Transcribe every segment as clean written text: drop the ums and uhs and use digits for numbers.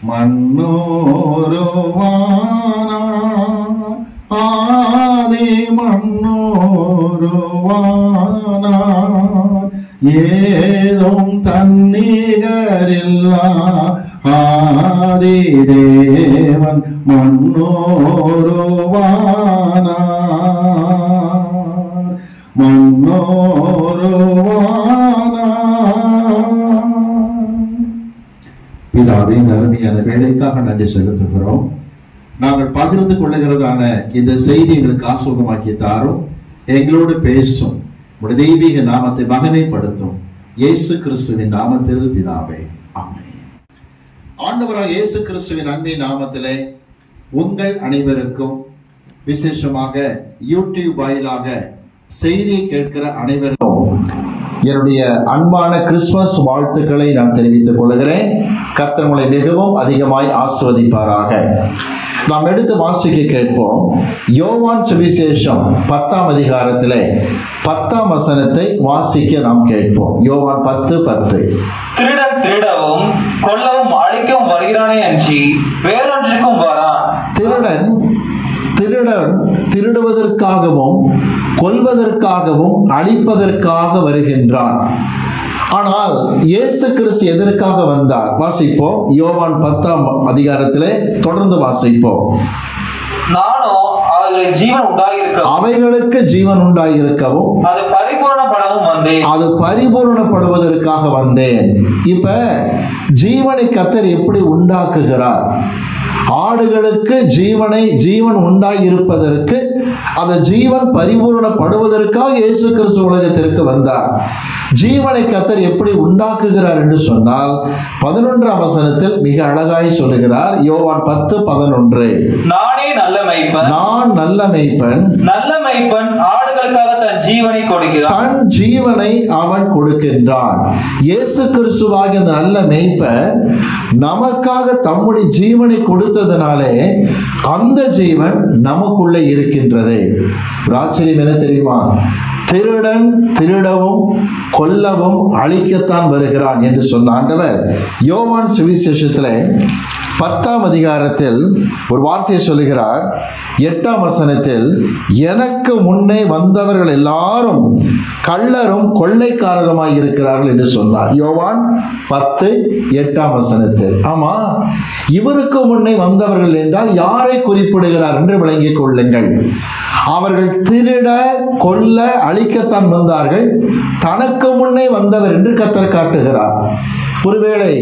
மன்னோருவானா ஆதி மன்னோருவானா ஏதும் தன்னிகரில்லா ஆதி தேவன் மன்னோருவானா மன்னோருவானா. பிதாவின் அருமையான வேலைக்காக நன்றி செலுத்துகிறோம். நாங்கள் பகிர்ந்து கொள்ளுகிறதான இந்த செய்தி எங்களுக்கு ஆசீர்வாதமாக்கி தாரும், எங்களோடு பேசும், உடைய தெய்வீக நாமத்தை மகிமைப்படுத்தும். இயேசு கிறிஸ்துவின் நாமத்தில் பிதாவே, ஆமென். ஆண்டவராக இயேசு கிறிஸ்துவின் அன்பை நாமத்திலே உங்கள் அனைவருக்கும், விசேஷமாக யூடியூப் வாயிலாக செய்தியை கேட்கிற அனைவருக்கும் என்னுடைய அன்பான கிறிஸ்துமஸ் வாழ்த்துக்களை நான் தெரிவித்துக் கொள்கிறேன். கர்த்தர் உங்களை மிகவும் அதிகமாய் ஆசீர்வதிப்பாராக. நாம் எடுத்து வாசிக்க கேட்போம். யோவான் சுவிசேஷம் 10ஆம் அதிகாரத்திலே 10ஆம் வசனத்தை வாசிக்க நாம் கேட்போம். யோவான் 10:10. திருடன் திருடவும் கொல்லவும் அழிக்கவும் வருகிறானே அன்றி வேறொன்றுக்கும் வரான். திருடன் திருடுவதற்காகவும் கொல்வதற்காகவும் அழிப்பதற்காக வருகின்றான். ஆனால் இயேசு கிறிஸ்து எதற்காக வந்தார்? வாசிப்போம். யோவான் 10ஆம் அதிகாரத்திலே தொடர்ந்து வாசிப்போம். அவைகளுக்கு ஜீவன் உண்டாயிருக்கவும் அது பரிபூரணப்படுவதற்காக வந்தேன். இப்ப ஜீவனை கர்த்தர் எப்படி உண்டாக்குகிறார்? ஆடுகளுக்கு ஜீவன் உண்டாயிருப்பதற்கு, அந்த ஜீவன் பரிபூரணப்படுவதற்காக இயேசு கிறிஸ்து உலகத்திற்கு வந்தார். ஜீவனை கர்த்தர் எப்படி உண்டாக்குகிறார் என்று சொன்னால் 11ஆம் வசனத்தில் மிக அழகாய் சொல்லுகிறார். யோவான் 10:11. நானே நல்ல மேய்ப்பன், நான் நல்ல மேய்ப்பன், நல்ல மேய்ப்பன் ஆடுகளுக்காக தன் ஜீவனை கொடுக்கிறான், தன் ஜீவனை அவன் கொடுக்கின்றான். இயேசு கிறிஸ்துவாகிய அந்த நல்ல மேய்ப்பன் நமக்காக தம்முடைய ஜீவனை கொடுத்ததனாலே அந்த ஜீவன் நமக்குள்ளே இருக்கின்றது. ஆச்சரியம் என்ன தெரியுமா? திருடன் திருடவும் கொல்லவும் அழிக்கத்தான் வருகிறான் என்று சொன்ன ஆண்டவர் யோவான் சுவிசேஷத்தில் 10ஆம் அதிகாரத்தில் ஒரு வார்த்தையை சொல்லுகிறார். 8ஆம் வசனத்தில், எனக்கு முன்னே வந்தவர்கள் எல்லாரும் கள்ளரும் கொள்ளைக்காரருமாய் இருக்கிறார்கள் என்று சொன்னார். யோவான் 10:8ஆம் வசனத்தில். ஆமா, இவருக்கு முன்னே வந்தவர்கள் என்றால் யாரை குறிப்பிடுகிறார் என்று விளங்கிக் கொள்ளுங்கள். அவர்கள் திருட கொல்ல அழிக்கத்தான் வந்தார்கள். தனக்கு முன்னே வந்தவர் என்று கர்த்தர் காட்டுகிறார். ஒருவேளை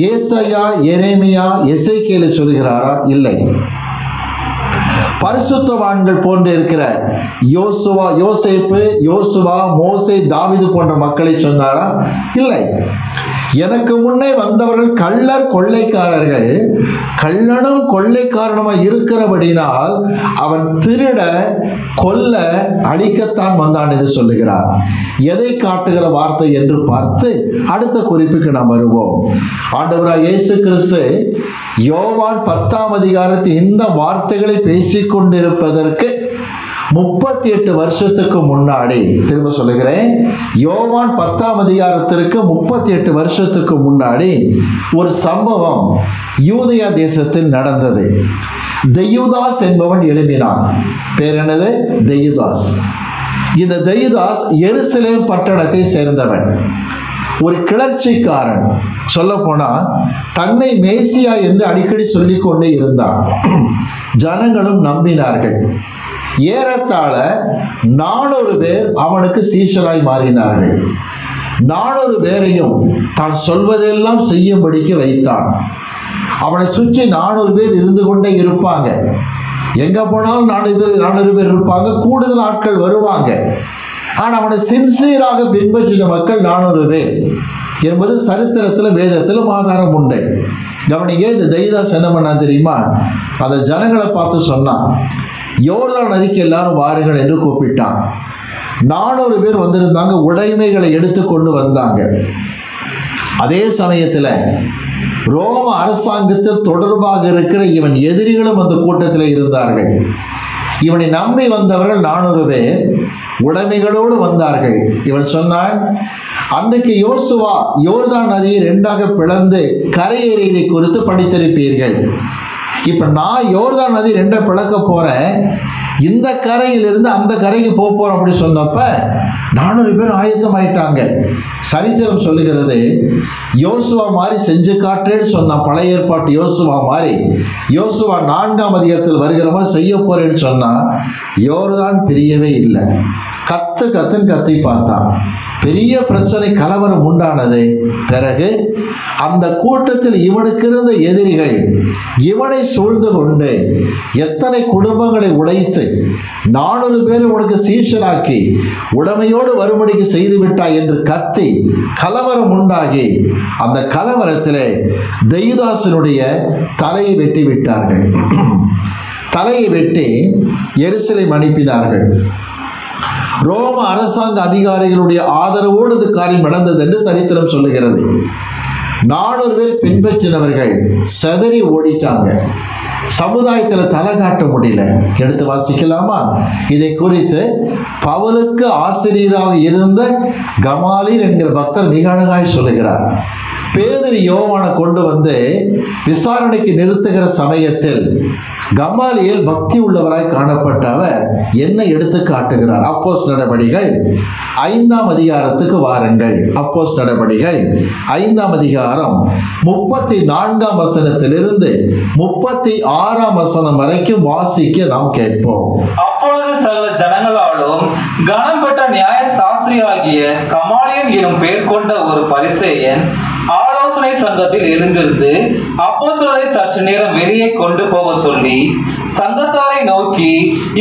ஏசாயா, எரேமியா, எசேக்கியேல் சொல்கிறாரா? இல்லை. பரிசுத்தவான்கள் போன்று இருக்கிற யோசேப்பு, யோசுவா, மோசே, தாவீது போன்ற மக்களை சொன்னாரா? இல்லை. எனக்கு முன்னே வந்தவர்கள் கள்ளர் கொள்ளைக்காரர்கள். கள்ளனும் கொள்ளைக்காரனுமாய் இருக்கிறபடினால் அவன் திருட கொல்ல அழிக்கத்தான் வந்தான் என்று சொல்லுகிறார். எதை காட்டுகிற வார்த்தை என்று பார்த்து அடுத்த குறிப்புக்கு நாம் வருவோம். ஆண்டவராகிய இயேசு கிறிஸ்து யோவான் 10ஆம் அதிகாரத்தில் இந்த வார்த்தைகளை பேசிக் கொண்டிருப்பதற்கு 38 வருஷத்துக்கு முன்னாடி, திரும்ப சொல்லுகிறேன், யோவான் 10ஆம் அதிகாரத்திற்கு 38 வருஷத்துக்கு முன்னாடி ஒரு சம்பவம் யூதேயா தேசத்தில் நடந்தது. தெயுதாஸ் என்பவன் எழுப்பினான். பேர் என்னது? தெயுதாஸ். இந்த தெயுதாஸ் எருசலேம் பட்டணத்தை சேர்ந்தவன். ஒரு கிளர்ச்சிக்காரன். சொல்ல போனா தன்னை மேசியா என்று அடிக்கடி சொல்லிக் கொண்டே இருந்தான். ஜனங்களும் நம்பினார்கள். ஏறத்தாழ 400 பேர் அவனுக்கு சீஷராய் மாறினார்கள். 400 பேரையும் தான் சொல்வதெல்லாம் செய்யும்படிக்கு வைத்தான். அவனை சுற்றி 400 பேர் இருந்து கொண்டே இருப்பாங்க. எங்க போனாலும் 400 பேர் இருப்பாங்க. கூடுதல் ஆட்கள் வருவாங்க. ஆனால் அவனை சின்சியராக பின்பற்றின மக்கள் 400 பேர் என்பது சரித்திரத்தில் வேதத்திலும் ஆதாரம் உண்டு. கவனிங்க, இந்த தெயுதாஸ் என்ன பண்ணா தெரியுமா? அந்த ஜனங்களை பார்த்து சொன்னான், யோர்தான் நதிக்கு எல்லாரும் வாருங்கள் என்று கூப்பிட்டான். 400 பேர் வந்திருந்தாங்க. உடைமைகளை எடுத்துக்கொண்டு வந்தாங்க. அதே சமயத்தில் ரோம அரசாங்கத்தில் தொடர்பாக இருக்கிற இவன் எதிரிகளும் அந்த கூட்டத்தில் இருந்தார்கள். இவனை நம்பி வந்தவர்கள் 400 பேர். உடைமைகளோடு வந்தார்கள். இவன் சொன்னான், அன்றைக்கு யோசுவா யோர்தான் நதியை 2ஆக பிளந்து கரையேறியதை குறித்து படித்திருப்பீர்கள். இப்ப நான் யோர்தான் நதி 2 பிளக்க போறேன், இந்த கரையிலிருந்து அந்த கரைக்கு போறோம் அப்படி சொன்னப்ப 400 பேர் ஆயத்தமாயிட்டாங்க. சரித்திரம் சொல்லுகிறது, யோசுவா மாதிரி செஞ்சு காட்டுறேன்னு சொன்ன பழைய ஏற்பாட்டு யோசுவா மாதிரி யோசுவா 4ஆம் அதிகாரத்தில் வருகிற மாதிரி செய்ய போறேன்னு சொன்னா யோர்தான் பிரியவே இல்லை. கத்துன்னு கத்தி பார்த்தான். பெரிய பிரச்சனை, கலவரம் உண்டானது. பிறகு அந்த கூட்டத்தில் இவனுக்கு இருந்த எதிரிகள் இவனை சூழ்ந்து கொண்டு எத்தனை குடும்பங்களை உடைத்து 400 பேர் உனக்கு சீஷனாக்கி உடமையோடு வரும்படிக்கு செய்து விட்டாய் என்று கத்தி கலவரம் உண்டாகி அந்த கலவரத்திலே தெயுதாசனுடைய தலையை வெட்டி விட்டார்கள். தலையை வெட்டி எருசலேம் அனுப்பினார்கள். ரோம அரசாங்க அதிகாரிகளுடைய ஆதரவோடு இது காரியம் நடந்தது என்று சரித்திரம் சொல்லுகிறது. 400 பேர் பின்பற்றினவர்கள் செதறி ஓடிட்டாங்க. சமுதாயத்தில் தலை காட்ட முடியல. எடுத்து வாசிக்கலாமா? இதை குறித்து பவுலுக்கு ஆசிரியராக இருந்த கமாலியேல் என்கிற பக்தர் மிக அழகாய் சொல்லுகிறார். பேதுரு யோவானை கொண்டு வந்து விசாரணைக்கு நிறுத்துகிற சமயத்தில் கமாலியேல் பக்தி உள்ளவராய் காணப்பட்ட அவர் என்ன எடுத்து காட்டுகிறார்? அப்போஸ்தலர் நடபடிகள் 5ஆம் அதிகாரத்துக்கு வாருங்கள். அப்போஸ்தலர் நடபடிகள் 5ஆம் அதிகாரம் 34ஆம் வசனத்திலிருந்து 36ஆம் வசனம் வரைக்கும் வாசிக்க நாம் கேட்போம். அப்பொழுது சகல ஜனங்களாலும் கனம் பெற்ற நியாய சாஸ்திரியாகிய கமாலியேல் எனும் பெயர் கொண்ட ஒரு பரிசேயன் ஆலோசனை சங்கத்தில் எழுந்திருந்து அப்போஸ்தலரை சற்று நேரம் வெளியே கொண்டு போக சொல்லி சங்கத்தாரை நோக்கி,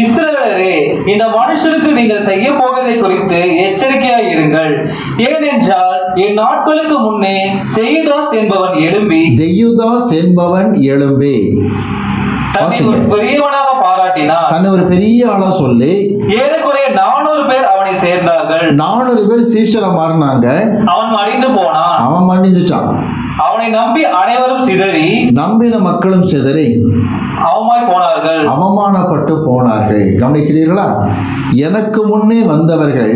இஸ்ரவேலரே, இந்த மனுஷருக்கு நீங்கள் செய்ய போவதை குறித்து எச்சரிக்கையாய் இருங்கள். ஏனென்றால் இந்நாட்களுக்கு முன்னே தெயுதாஸ் என்பவன் எழும்பி தன்னை ஒரு பெரியவனாக பாராட்டினான். தன்னை ஒரு பெரிய ஆளா சொல்லி ஏறக்குறைய 400 பேர் அவனை சேர்ந்தார்கள். 400 பேர் சீஷரா மாறினாங்க. அவன் மடிந்து போனான். அவன் மடிஞ்சிட்டான். அவனை நம்பி அனைவரும் சிதறி, நம்பின மக்களும் சிதறி அவமானப்பட்டு போனார்கள். கவனிக்கிறீர்களா? எனக்கு முன்னே வந்தவர்கள்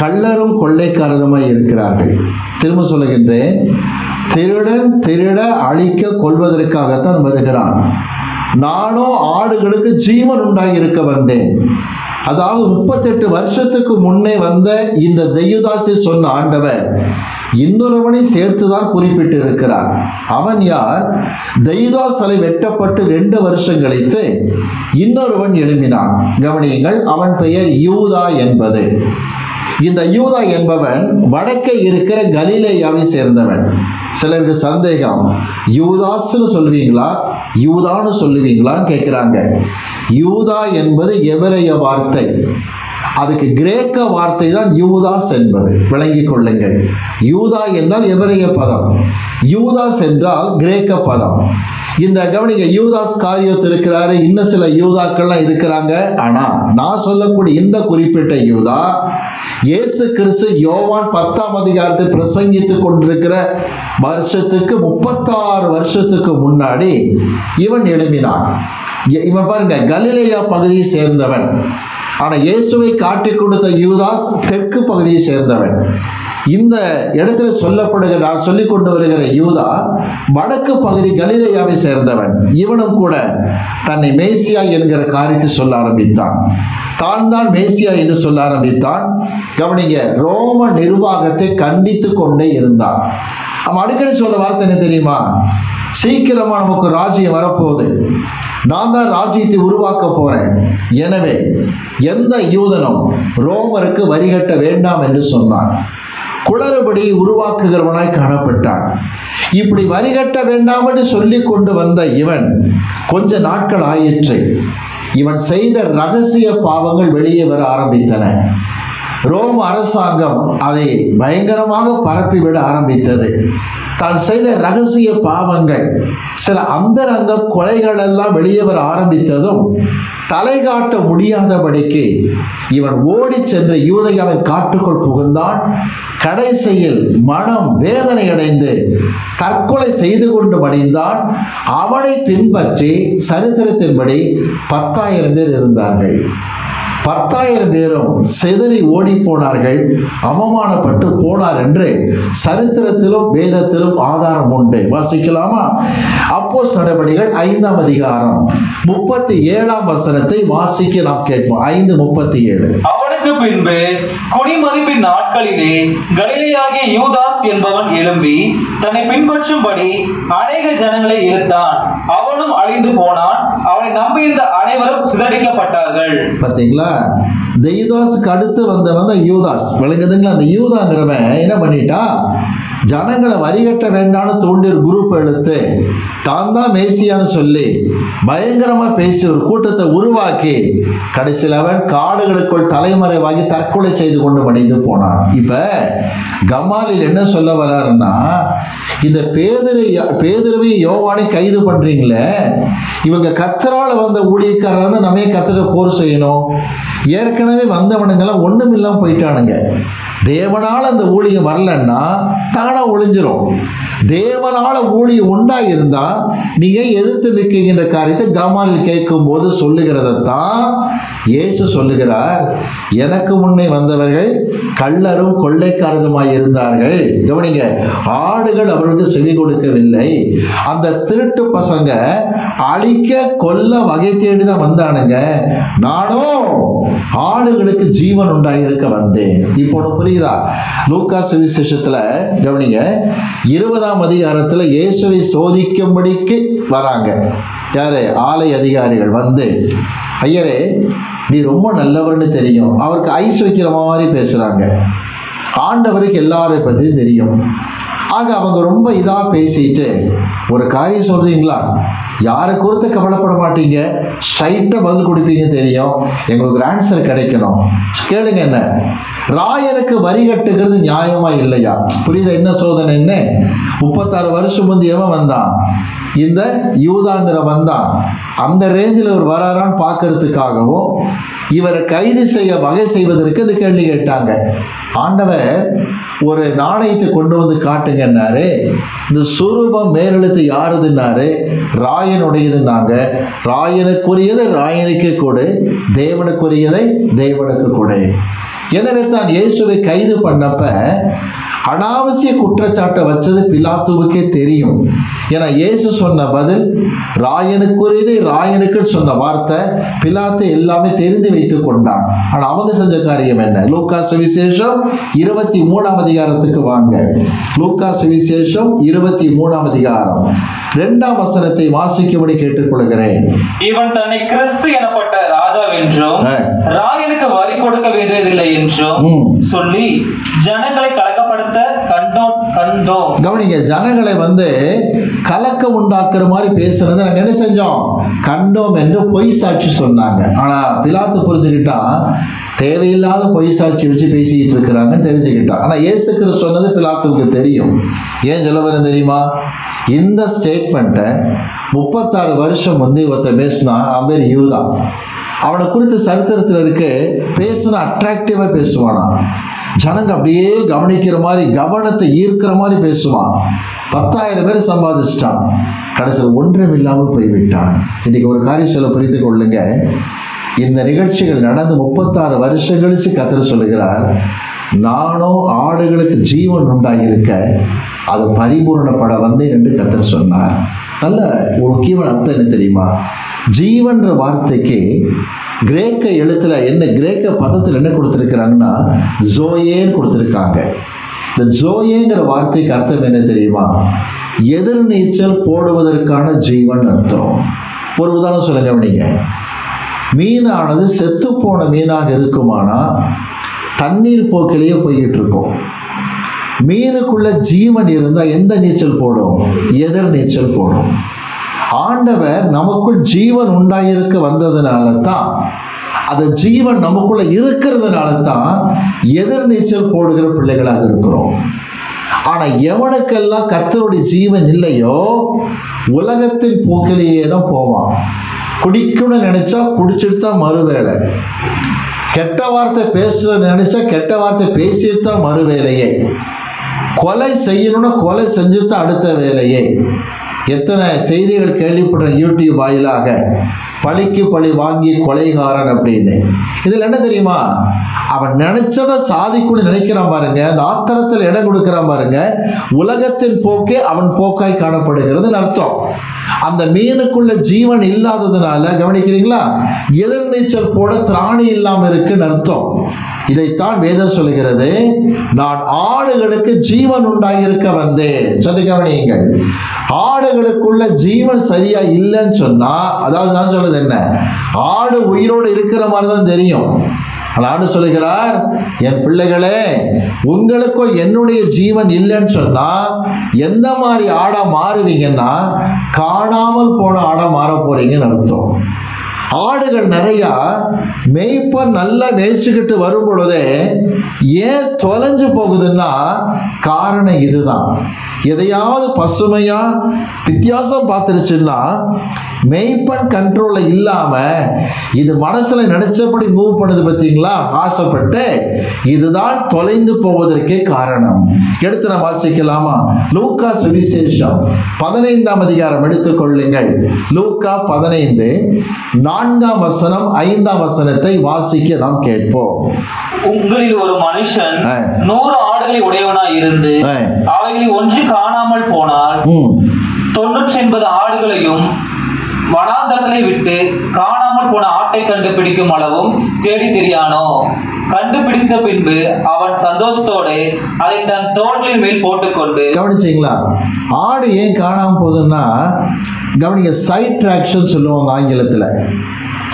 கள்ளரும் கொள்ளைக்காரருமாய் இருக்கிறார்கள். திரும்ப சொல்லுகின்றேன், திருடன் திருட அழிக்க கொள்வதற்காகத்தான் வருகிறான். நானோ ஆடுகளுக்கு ஜீவன் உண்டாகி இருக்க வந்தேன். அதாவது 38 வருஷத்துக்கு முன்னே வந்த இந்த தெயுதாசி சொன்ன ஆண்டவர் இன்னொருவனை சேர்த்துதான் குறிப்பிட்டு இருக்கிறார். அவன் யார்? தெயுதாஸ் தலை வெட்டப்பட்டு 2 வருஷம் கழித்து இன்னொருவன் எழும்பினான். கவனியுங்கள், அவன் பெயர் யூதா என்பது. இந்த யூதா என்பவன் வடக்கே இருக்கிற கலிலேயாவை சேர்ந்தவன். சிலருக்கு சந்தேகம், யூதாஸ்னு சொல்லுவீங்களா யூதான்னு சொல்லுவீங்களான்னு கேட்கிறாங்க. யூதா என்பது எபிரேய வார்த்தை. அதுக்கு கிரேக்க வார்த்தை தான் யூதாஸ் என்பது. விளங்கிக் கொள்ளுங்கள். யூதா என்றால் எபிரேய பதம், யூதாஸ் என்றால் கிரேக்க பதம். இந்த கவனிங்க, யூதாஸ் காரியோத் இருக்கிறாரு, இன்னும் சில யூதாக்கள்லாம் இருக்கிறாங்க. ஆனா நான் சொல்லக்கூடிய இந்த குறிப்பிட்ட யூதா இயேசு கிறிஸ்து யோவான் 10ஆம் அதிகாரத்தை பிரசங்கித்துக் கொண்டிருக்கிற வருஷத்துக்கு 36 வருஷத்துக்கு முன்னாடி இவன் எழுப்பினான். இவன் பாருங்க, கலிலேயா பகுதியை சேர்ந்தவன். ஆனா இயேசுவை காட்டிக் கொடுத்த யூதாஸ் தெற்கு பகுதியை சேர்ந்தவன். இந்த இடத்துல சொல்லப்படுகிற, நான் சொல்லிக் கொண்டு வருகிற யூதா வடக்கு பகுதி கலிலேயாவை சேர்ந்தவன். இவனும் கூட தன்னை மேசியா என்கிற காரியத்தை சொல்ல ஆரம்பித்தான். தான் மேசியா என்று சொல்ல ஆரம்பித்தான். கவனிங்க, ரோம நிர்வாகத்தை கண்டித்து கொண்டே இருந்தான். அவன் அடிக்கடி சொல்ல வார்த்தை என்ன தெரியுமா? சீக்கிரமா நமக்கு ராஜ்யம் வரப்போகுது, நான் தான் ராஜ்யத்தை உருவாக்க போறேன். எனவே எந்த யூதனும் ரோமருக்கு வரிகட்ட வேண்டாம் என்று சொன்னான். குளறுபடி உருவாக்குகிறவனாய் காணப்பட்டான். இப்படி வரிகட்ட வேண்டாம் என்று சொல்லி கொண்டு வந்த இவன் கொஞ்ச நாட்கள் ஆயிற்று. இவன் செய்த ரகசிய பாவங்கள் வெளியே வர ஆரம்பித்தன. ரோம அரசாங்கம் அதை பயங்கரமாக பரப்பிவிட ஆரம்பித்தது. தான் செய்த ரகசிய பாவங்கள், சில அந்தரங்க கொலைகள் எல்லாம் வெளியே வர ஆரம்பித்ததும் தலை காட்ட முடியாதபடிக்கு இவன் ஓடி சென்று யூதேயாவின் காட்டுக்குள் புகுந்தான். கடைசியில் மனம் வேதனை அடைந்து தற்கொலை செய்து கொண்டு மடிந்தான். அவனை பின்பற்றி சரித்திரத்தின்படி 10,000 பேர் இருந்தார்கள். 10,000 பேரும் சிதறி ஓடி போனார்கள், அவமானப்பட்டு போனார் என்று சரித்திரத்திலும் வேதத்திலும் ஆதாரம் உண்டு. வாசிக்கலாமா? அப்போஸ்தலர் நடபடிகள் 5ஆம் அதிகாரம் 37ஆம் வசனத்தை வாசிக்க நாம் கேட்போம். 5:37. அவனுக்கு பின்பு குடிமதிப்பின் நாட்களிலே கலிலேயாகிய யூதாஸ் என்பவன் எழும்பி தன்னை பின்பற்றும்படி அநேக ஜனங்களை இழுத்தான். அவனும் அழிந்து போனான். அவனை நம்பியிருந்த அனைவரும் சிதறடிக்கப்பட்டார்கள். பாத்தீங்களா? இந்த யூதாஸுக்கு அடுத்து வந்தவன் தான் யூதாஸ். விளங்குதுங்களா? அந்த யூதாங்கிறவன் என்ன பண்ணிட்டா, ஜனங்களை வரிகட்ட வேண்டாம்னு தோண்டி ஒரு குரூப் எடுத்து தான் தான் மேசியான்னு சொல்லி பயங்கரமா பேசி ஒரு கூட்டத்தை உருவாக்கி கடைசியில் அவன் காடுகளுக்குள் தலைமறைவாகி தற்கொலை செய்து கொண்டு மடிந்து போனான். இப்ப கமாலில் என்ன சொல்ல வர்றாருன்னா, இந்த பேதுருவை யோவானை கைது பண்றீங்களே, இவங்க கத்தரால வந்த ஊழியக்காரர் நம்ம கத்தரை போர் செய்யணும். ஏற்கனவே வந்தவனுங்கெல்லாம் ஒண்ணும் இல்லாம போயிட்டானுங்க. தேவனால அந்த ஊழியம் வரலன்னா தானா ஒளிஞ்சிரும். தேவனால ஊழியம் உண்டாயிருந்தா நீங்க எதிர்த்து நிற்கின்ற காரியத்தை கமாலில் கேட்கும் போது சொல்லுகிறதான் இயேசு சொல்லுகிறார். எனக்கு முன்னே வந்தவர்கள் கள்ளரும் கொள்ளைக்காரருமாய் இருந்தார்கள். கவனிங்க, ஆடுகள் அவர்களுக்கு செவி கொடுக்கவில்லை. அந்த திருட்டு பசங்க அழிக்க கொல்ல வகை தேடிதான் வந்தானுங்க. நானும் ஆடுகளுக்கு ஜீவன் உண்டாயிருக்க வந்தேன். இப்போ புரியுதா? லூக்கா சுவிசேஷத்துல கவனிங்க, 20ஆம் அதிகாரத்துல இயேசுவை சோதிக்கும்படிக்கு வராங்க. யாரு? ஆலய அதிகாரிகள் வந்து, ஐயரே நீ ரொம்ப நல்லவர்னு தெரியும். அவருக்கு ஐஸ் வைக்கிற மாதிரி பேசுறாங்க. ஆண்டவருக்கு எல்லாரையும் பத்தி தெரியும். ஆக அவங்க ரொம்ப இதா பேசிட்டு, ஒரு காரியம் சொல்றீங்களா, யாரை குறித்து கவலைப்பட மாட்டீங்க, ஸ்ட்ரைட்டா பதில் கொடுப்பீங்க தெரியும், எங்களுக்கு ஒரு ஆன்சர் கிடைக்கணும். கேளுங்க, என்ன ராயனுக்கு வரி கட்டுகிறது நியாயமா இல்லையா? புரியுதா? என்ன சோதனை? என்ன 36 வருஷம் முந்தி எவன் வந்தான்? இந்த யூதாங்கிற வந்தான். அந்த ரேஞ்சில் இவர் வராரான்னு பார்க்கறதுக்காகவும் இவரை கைது செய்ய வகை செய்வதற்கு இது கேள்வி கேட்டாங்க. ஆண்டவர் ஒரு நாணயத்தை கொண்டு வந்து காட்டுங்கன்னாரு. இந்த சுரூபம் மேலெழுத்து யாருதுன்னாரு? ராயனுடையதுன்னாங்க. ராயனுக்குரியதை ராயனுக்கு கொடு, தேவனுக்குரியதை தேவனுக்கு கொடு. எனவே தான் இயேசுவை கைது பண்ணப்ப அனாவசிய குற்றச்சாட்டை வச்சது பிலாத்துவுக்கே தெரியும். ஏன்னா இயேசு சொன்ன பதில் ராயனுக்குரியதை ராயனுக்கு சொன்ன வார்த்தை பிலாத்து எல்லாமே தெரிந்து வைத்துக் கொண்டான். ஆனா அவங்க செஞ்ச காரியம் என்ன? லூக்கா சுவிசேஷம் 23ஆம் அதிகாரத்துக்கு வாங்க. லூக்கா சுவிசேஷம் 23ஆம் அதிகாரம் 2ஆம் வசனத்தை வாசிக்கும்படி கேட்டுக்கொள்கிறேன். இவன் தன்னை கிறிஸ்து எனப்பட்ட ராஜாவென்றும் ராயனுக்கு வரி கொடுக்க வேண்டியதில்லை என்றும் சொல்லி ஜனங்களை கலக்கப்படுத்த கண்டோம். கவனிங்க, ஜனங்களை வந்து கலக்கம் உண்டாக்குற மாதிரி பேசுறதை நாங்க என்ன செஞ்சோம்? கண்டோம் என்று பொய் சாட்சி சொன்னாங்க. ஆனா பிலாத்து புரிஞ்சுக்கிட்டா தேவையில்லாத பொய் சாட்சி வச்சு பேசிக்கிட்டு இருக்கிறாங்கன்னு தெரிஞ்சுக்கிட்டான். ஆனா இயேசு கிறிஸ்து சொன்னது பிலாத்துவுக்கு தெரியும். ஏன் சொல்ல வரேன் தெரியுமா? இந்த ஸ்டேட்மெண்ட்டை 36 வருஷம் வந்து ஒருத்தர் பேசினா, அவன் பேர் யூதா. அவனை குறித்து சரித்திரத்தில் இருக்கு. பேசுனா அட்ராக்டிவா பேசுவானா, ஜனங்க அப்படியே கவனிக்கிற மாதிரி, கவனத்தை ஈர்க்கிற மாதிரி பேசுவான். 10,000 பேர் சம்பாதிச்சிட்டான். கடைசியில் ஒன்றும் இல்லாமல் போய்விட்டான். இன்னைக்கு ஒரு காரியம் சொல்ல புரிந்து கொள்ளுங்க. இந்த நிகழ்ச்சிகள் நடந்து 36 வருஷம் கழிச்சு கர்த்தர் சொல்லுகிறார், நானும் ஆடுகளுக்கு ஜீவன் உண்டாகியிருக்க அது பரிபூர்ணப்பட வந்தேன் என்று கர்த்தர் சொன்னார். நல்ல ஒரு முக்கியமான அர்த்தம் என்ன தெரியுமா? ஜீவன்ற வார்த்தைக்கு கிரேக்க எழுத்துல என்ன, கிரேக்க பதத்தில் என்ன கொடுத்திருக்கிறாங்கன்னா ஜோயேன்னு கொடுத்திருக்காங்க. இந்த ஜோயேங்கிற வார்த்தைக்கு அர்த்தம் என்ன தெரியுமா? எதிர்நீச்சல் போடுவதற்கான ஜீவன் அர்த்தம். ஒரு உதாரணம் சொல்லுங்க. கவனிங்க, மீனானது செத்து போன மீனாக இருக்குமானா தண்ணீர் போக்கிலேயே போய்கிட்டு இருக்கும். மீனுக்குள்ள ஜீவன் இருந்தா எந்த நீச்சல் போடும்? எதிர் நீச்சல் போடும். ஆண்டவர் நமக்குள் ஜீவன் உண்டாயிருக்க வந்ததுனால தான், அந்த ஜீவன் நமக்குள்ள இருக்கிறதுனால தான் எதிர் நீச்சல் போடுகிற பிள்ளைகளாக இருக்கிறோம். ஆனா எவனுக்கெல்லாம் கர்த்தருடைய ஜீவன் இல்லையோ உலகத்தின் போக்கிலேயே தான் போவான். குடிக்கணும்னு நினைச்சா குடிச்சிட்டு தான் மறுவேளை, கெட்ட வார்த்தை பேசுற நினைச்சா கெட்ட வார்த்தை பேசிட்டு தான் மறுவேலையே, கொலை செய்யணும்னா கொலை செஞ்சுட்டு அடுத்த வேலையே. எத்தனை செய்திகள் கேள்விப்படுற யூடியூப் வாயிலாக பழிக்கு பழி வாங்கி கொலைகாரன் அப்படின்னு. இதுல என்ன தெரியுமா, அவன் நினைச்சதை சாதிக்குன்னு நினைக்கிறான் பாருங்க, அந்த ஆத்திரத்தில் இடம் கொடுக்கிறான் பாருங்க, உலகத்தின் போக்கே அவன் போக்காய் காணப்படுகிறது அர்த்தம். அந்த மீனுக்குள்ள ஜீவன் இல்லாததுனால கவனிக்கிறீங்களா, எதிர்நீச்சல் போட திராணி இல்லாம இருக்குன்னு அர்த்தம். இதைத்தான் வேதம் சொல்லுகிறது, நான் ஆடுகளுக்கு ஜீவன் உண்டாயிருக்க வந்தேன் சொல்லி கவனியுங்கள். ஆடுகளுக்குள்ள ஜீவன் சரியா இல்லைன்னு சொன்னா, அதாவது நான் சொல்றது என்ன, ஆடு உயிரோடு இருக்கிற மாதிரி தான் தெரியும். ஆடு சொல்லுகிறார், என் பிள்ளைகளே, உங்களுக்கும் என்னுடைய ஜீவன் இல்லைன்னு சொன்னா எந்த மாதிரி ஆடா மாறுவீங்கன்னா காணாமல் போன ஆடா மாற போறீங்கன்னு அர்த்தம். ஆடுகள் நிறைய மேய்ப்பர் நல்லா மேய்ச்சிக்கிட்டு வரும் பொழுதே ஏன் தொலைஞ்சு போகுதுன்னா காரணம் இதுதான். எதையாவது பசுமையா வித்தியாசம் பார்த்துருச்சுன்னா மேய்ப்பன் கண்ட்ரோல்ல இல்லாம இது மனசுல நினைச்சபடி மூவ் பண்ணுது பார்த்தீங்களா, ஆசைப்பட்டு, இதுதான் தொலைந்து போவதற்கே காரணம். எடுத்து நான் வாசிக்கலாமா? லூக்கா சுவிசேஷம் 15ஆம் அதிகாரம் எடுத்துக்கொள்ளுங்கள். லூக்கா 15 4ஆம் வசனம் 5ஆம் வசனத்தை வாசிக்க நாம் கேட்போம். உங்களில் ஒரு மனுஷன் 100 ஆடுகளை உடையவனாய் இருந்து அவைகளில் ஒன்று காணாமல் போனால் 99 ஆடுகளையும் வனாந்தரத்திலே விட்டு காணாமல் போன ஆட்டை கண்டுபிடிக்கும் அளவும் தேடி தெரியானோ? கண்டுபிடித்த பின்பு அவன் சந்தோஷத்தோடு அதை தன் தோள்களின் மேல் போட்டுக்கொண்டு. கவனிச்சீங்களா, ஆடு ஏன் காணாம போகுதுன்னா, கவனிங்க, சைட் ட்ராக்ஷன் சொல்லுவாங்க ஆங்கிலத்தில்.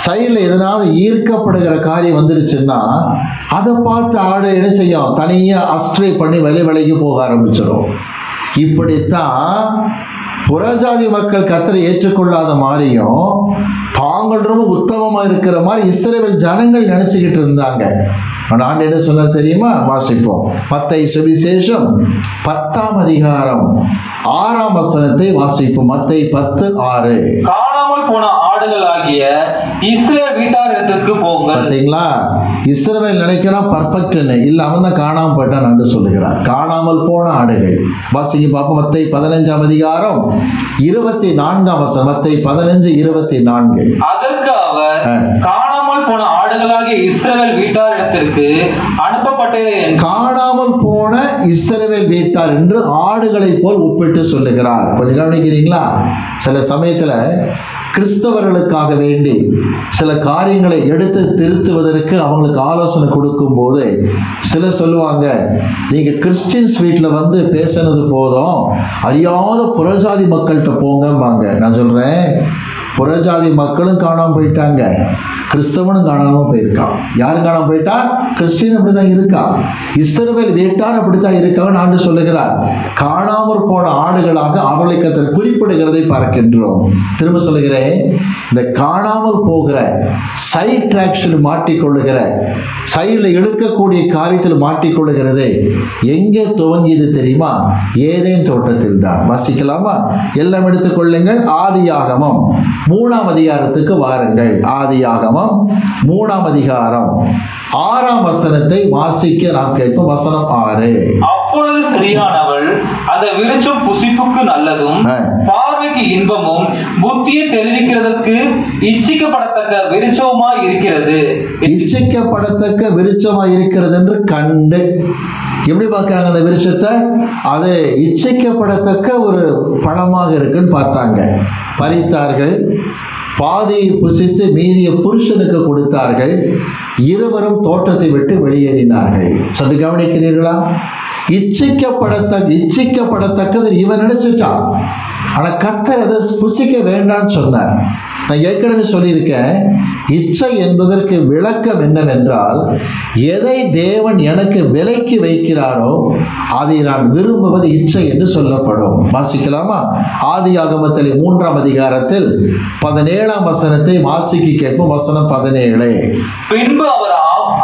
சைடில் எதனாவது ஈர்க்கப்படுகிற காரியம் வந்துருச்சுன்னா அதை பார்த்து ஆடு என்ன செய்யும், தனியாக அஸ்ட்ரே பண்ணி விலைக்கு போக ஆரம்பிச்சிடும். இப்படித்தான் புறஜாதி மக்கள் கர்த்தரை ஏற்றுக்கொள்ளாத மாதிரியும் தாங்கள் ரொம்ப உத்தமமா இருக்கிற மாதிரி இஸ்ரவேல் ஜனங்கள் நினைச்சுக்கிட்டு இருந்தாங்க. ஆண்டு என்ன சொன்னார் தெரியுமா? வாசிப்போம். மத்தேயு சுவிசேஷம் 10ஆம் அதிகாரம் 6ஆம் வசனத்தை வாசிப்போம். மத்தேயு 10:6. காணாமல் போன ஆடுகள் ஆகிய இஸ்ரவேல் வீட்டாரிடத்துக்கு போங்க. பார்த்தீங்களா, இஸ்ரவேல் நினைக்கிறான் பர்ஃபெக்ட்னு, இல்ல அவன் தான் காணாமல் போயிட்டான் சொல்லுகிறார். காணாமல் போன ஆடுகள் வாசிங்க பார்ப்போம். மத்தேயு 15ஆம் அதிகாரம் 24ஆம் வசனம். மத்தேயு 15:24. அதற்கு அவர், காணாமல் போன ஆடுகளாகிய இஸ்ரவேல் வீட்டாரிடத்திற்கு அனுப்பப்பட்டேன். காணாமல் போன இஸ்ரவேல் வீட்டார் என்று ஆடுகளை போல் ஒப்பிட்டு சொல்லுகிறார். கொஞ்சம் கவனிக்கிறீங்களா? சில சமயத்துல கிறிஸ்தவர்களுக்காக வேண்டி சில காரியங்களை எடுத்து திருத்துவதற்கு அவங்களுக்கு ஆலோசனை கொடுக்கும் போது சில சொல்லுவாங்க, நீங்க கிறிஸ்டியன்ஸ் வீட்டில் வந்து பேசினது போதும், அறியாத புறஜாதி மக்கள்கிட்ட போங்கம்பாங்க. நான் சொல்றேன், புறஜாதி மக்களும் காணாமல் போயிட்டாங்க, கிறிஸ்தவனும் காணாமல் போயிருக்கான். யாரும் காணாமல் போயிட்டா? கிறிஸ்டியன் அப்படிதான் இருக்கா, இஸ்ரவேல் வீட்டார் அப்படித்தான் இருக்கான்னு ஆண்டு சொல்லுகிறார். காணாமல் போன ஆடுகளாக அவர்களை கர்த்தர் குறிப்பிடுகிறதை பார்க்கின்றோம். திரும்ப சொல்லுகிறேன், இந்த காணாமல் போகிற சைட் ட்ராக்ஷன் மாட்டிக்கொள்ளுகிற, சைடில் இழுக்கக்கூடிய காரியத்தில் மாட்டிக்கொள்ளுகிறது எங்கே துவங்கியது தெரியுமா? ஏதேன் தோட்டத்தில் தான். வாசிக்கலாமா? எல்லாம் எடுத்துக்கொள்ளுங்கள். ஆதியாகமம் 3ஆம் அதிகாரத்துக்கு வாருங்கள். ஆதியாகமம் 3ஆம் அதிகாரம் 6ஆம் வசனத்தை வாசிக்க நாம் கேட்போம். வசனம் 6. அப்பொழுது ஸ்திரீயானவள் அந்த விருட்சம் புசிப்புக்கு நல்லதும் பார்வைக்கு இன்பமும் புத்தியை தெரிவிக்கிறதற்கு இச்சிக்கப்படத்தக்க விருட்சமாய் இருக்கிறது. இச்சிக்கப்படத்தக்க விருட்சமாய் இருக்கிறது என்று கண்டு எப்படி பார்க்கிறாங்க அந்த விருட்சத்தை? அது இச்சிக்கப்படத்தக்க ஒரு பழமாக இருக்குன்னு பார்த்தாங்க. பறித்தார்கள், பாதியை புசித்து மீதியை புருஷனுக்கு கொடுத்தார்கள். இருவரும் தோட்டத்தை விட்டு வெளியேறினார்கள். சற்று கவனிக்கிறீர்களா? இச்சிக்கப்படத்தக்கது இவன் நினைச்சிட்டான். ஆனா கர்த்தர் அதை புசிக்க வேண்டாம்னு சொன்னார். நான் ஏற்கனவே சொல்லியிருக்கேன், இச்சை என்பதற்கு விளக்கம் என்னவென்றால், எதை தேவன் எனக்கு விலைக்கு வைக்கிறாரோ அதை நான் விரும்புவது இச்சை என்று சொல்லப்படும். வாசிக்கலாமா? ஆதியாகமத்தில் 3ஆம் அதிகாரத்தில் 17ஆம் வசனத்தை வாசிக்க கேட்போம். வசனம் 17. பின்பு அவர்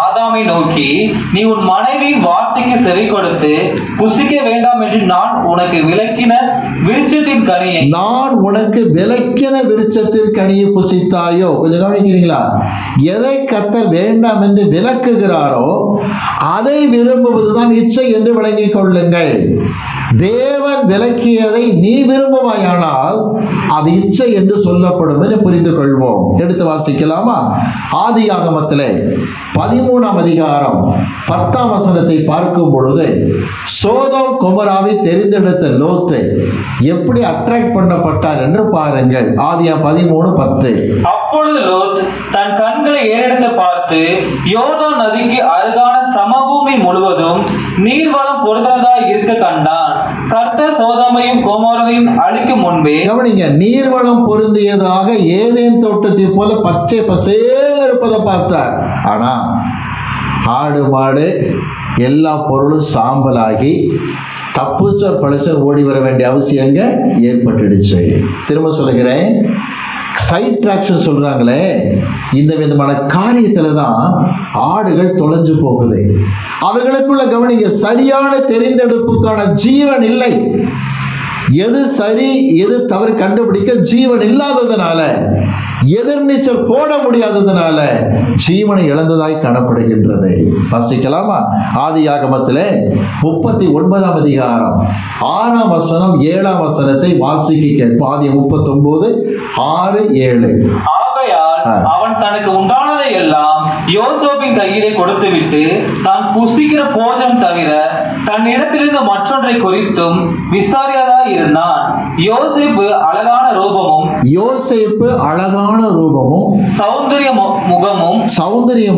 ஆதாமை நோக்கி, நீ உன் மனைவி வார்த்தைக்கு செவி கொடுத்து புசிக்க வேண்டாம் என்று நான் உனக்கு விலக்கின விருட்சத்தின் கனியை, நான் உனக்கு விலக்கின விருட்சத்தின் கனியை புசித்தாயோ? கொஞ்சம் கவனிக்கிறீங்களா? எதை கர்த்தர் வேண்டாம் என்று விலக்குகிறாரோ அதை விரும்புவதுதான் இச்சை என்று விளங்கிக் கொள்ளுங்கள். தேவன் விலக்கியதை நீ விரும்புவாயானால் அது இச்சை என்று சொல்லப்படும் என்று புரிந்து கொள்வோம். எடுத்து வாசிக்கலாமா? ஆதியாகமத்திலே 13ஆம் அதிகாரம் 10ஆம் வசனத்தை பார்க்கும் பொழுது சோதோம் கொமோராவை தெரிந்தெடுத்த லோத்து எப்படி அட்ராக்ட் பண்ணப்பட்டார் என்று பாருங்கள். ஆதியா 13:10. அப்பொழுது லோத் தன் கண்களை ஏறெடுத்து பார்த்து யோர்தான் நதிக்கு அருகான சமபூமி முழுவதும் நீர்வளம் பொருந்ததாய் இருக்க கண்டான். கர்த்தர் சோதோமையும் கொமோராவையும் அழிக்கும் முன்பே, கவனிங்க, நீர்வளம் பொருந்தியதாக ஏதேன் தோட்டத்தை போல பச்சை பசேல் இருப்பதை பார்த்தார். ஆனா ஆடு மாடு எல்லா பொருளும் சாம்பலாகி தப்புச்ச பழச்சர் ஓடி வர வேண்டிய அவசியங்க ஏற்பட்டுடுச்சு. திரும்ப சொல்லுகிறேன், சைட் டிராக்ஷன் சொல்றாங்களே, இந்த விதமான காரியத்துல தான் ஆடுகள் தொலைஞ்சு போகுது. அவைகளுக்குள்ள கவனிங்க, சரியான தெரிந்தெடுப்புக்கான ஜீவன் இல்லை. எது சரி எது தவறு கண்டுபிடிக்க ஜீவன் இல்லாததுனால, எதிர்நீச்சல் போட முடியாததுனால ஜீவனை இழந்ததாய் காணப்படுகின்றது. வாசிக்கலாமா? ஆதியாகமத்திலே 39ஆம் அதிகாரம் 6ஆம் வசனம் 7ஆம் வசனத்தை வாசிக்க கேட்போம். ஆதி 39:6-7. ஆகையால் அவன் தனக்கு உண்டானதை எல்லாம் யோசேப்பின் கையிலே கொடுத்துவிட்டு தான் புசிக்கிற போஜனம் தவிர தன் இடத்திலிருந்து மற்றொன்றை குறித்தும் விசாரியாதாய் இருந்தான். யோசேப்பு அழகான ரூபமும் சௌந்தரிய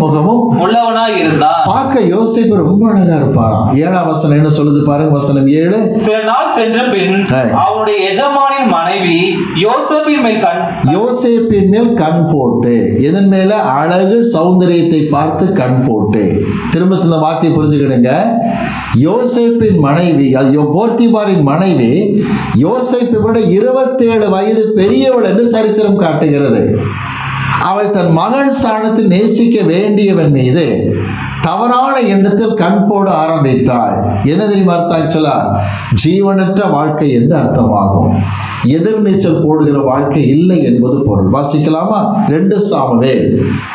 முகமும் உள்ளவனாய் இருந்தான். பார்க்க யோசேப்பு ரொம்ப அழகா இருப்பாராம். 7ஆம் வசனம் என்ன சொல்லுது பாருங்க, வசனம் 7. சில நாள் சென்ற பின் அவனுடைய எஜமானின் மனைவி யோசேப்பின் மேல் கண் போட்டு, இதன் மேல அழகு சௌந்தரியத்தை பார்த்து கண் போட்டு. திரும்ப சில வார்த்தை புரிஞ்சுக்கிடுங்க. யோசேப்பின் மனைவி, போர்த்திபாரின் மனைவி யோசேப்பை விட 27 வயது பெரியவள் என்று சரித்திரம் காட்டுகிறது. அவள் தன் மகன் ஸ்தானத்தில் நேசிக்க வேண்டியவன் மீது தவறான எண்ணத்தில் கண் போட ஆரம்பித்தாள். என்ன தெரியுமா அர்த்தம்? ஜீவனற்ற வாழ்க்கை என்று அர்த்தமாகும். எதிர்நீச்சல் போடுகிற வாழ்க்கை இல்லை என்பது பொருள். வாசிக்கலாமா? 2 சாமுவேல்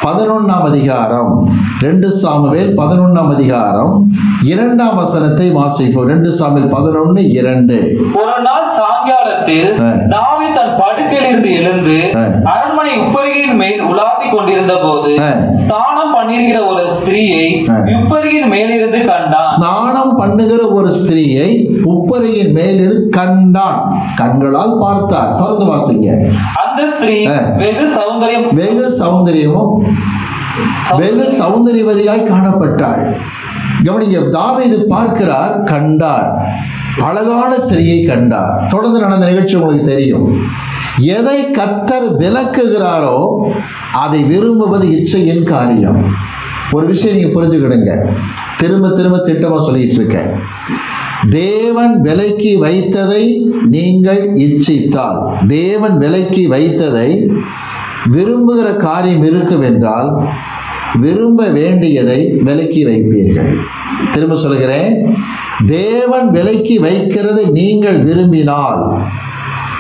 11ஆம் அதிகாரம் 2ஆம் வசனத்தை வாசிப்போம். 2 சாமுவேல் 11:2. ஒரு நாள் சாயங்காலத்தில் தாவீது தன் படுக்கையில் இருந்து எழுந்து அரண்மனை உப்பரிகையின் மேல் உலாத்தி கொண்டிருந்த போது ஸ்நானம் பண்ணிருக்கிற ஒரு ஸ்திரீயை உப்பரிகையின் மேலிருந்து கண்டான். ஸ்நானம் பண்ணுகிற ஒரு ஸ்திரீயை உப்பரிகையின் மேலிருந்து கண்டான். கண்களால் பார்த்தார். தொடர்ந்து வாசிங்க. அந்த ஸ்திரீ வெகு சௌந்தரியவதியாய் காணப்பட்டாள். கவனிங்க, தாவீது பார்க்கிறார், கண்டார், அழகான ஸ்திரீயை கண்டார். தொடர்ந்து நடந்த நிகழ்ச்சி உங்களுக்கு தெரியும். எதை கர்த்தர் விலக்குகிறாரோ அதை விரும்புவது இச்சையின் காரியம். ஒரு விஷயம் நீங்க புரிஞ்சுக்கிடுங்க, திரும்ப திரும்ப திட்டமா சொல்லிட்டு இருக்கேன். தேவன் விலக்கி வைத்ததை நீங்கள் இச்சித்தால், தேவன் விலக்கி வைத்ததை விரும்புகிற காரியம் இருக்கும் என்றால் விரும்ப வேண்டியதை விலக்கி வைப்பீர்கள். திரும்ப சொல்கிறேன், தேவன் விலக்கி வைக்கிறது நீங்கள் விரும்பினால்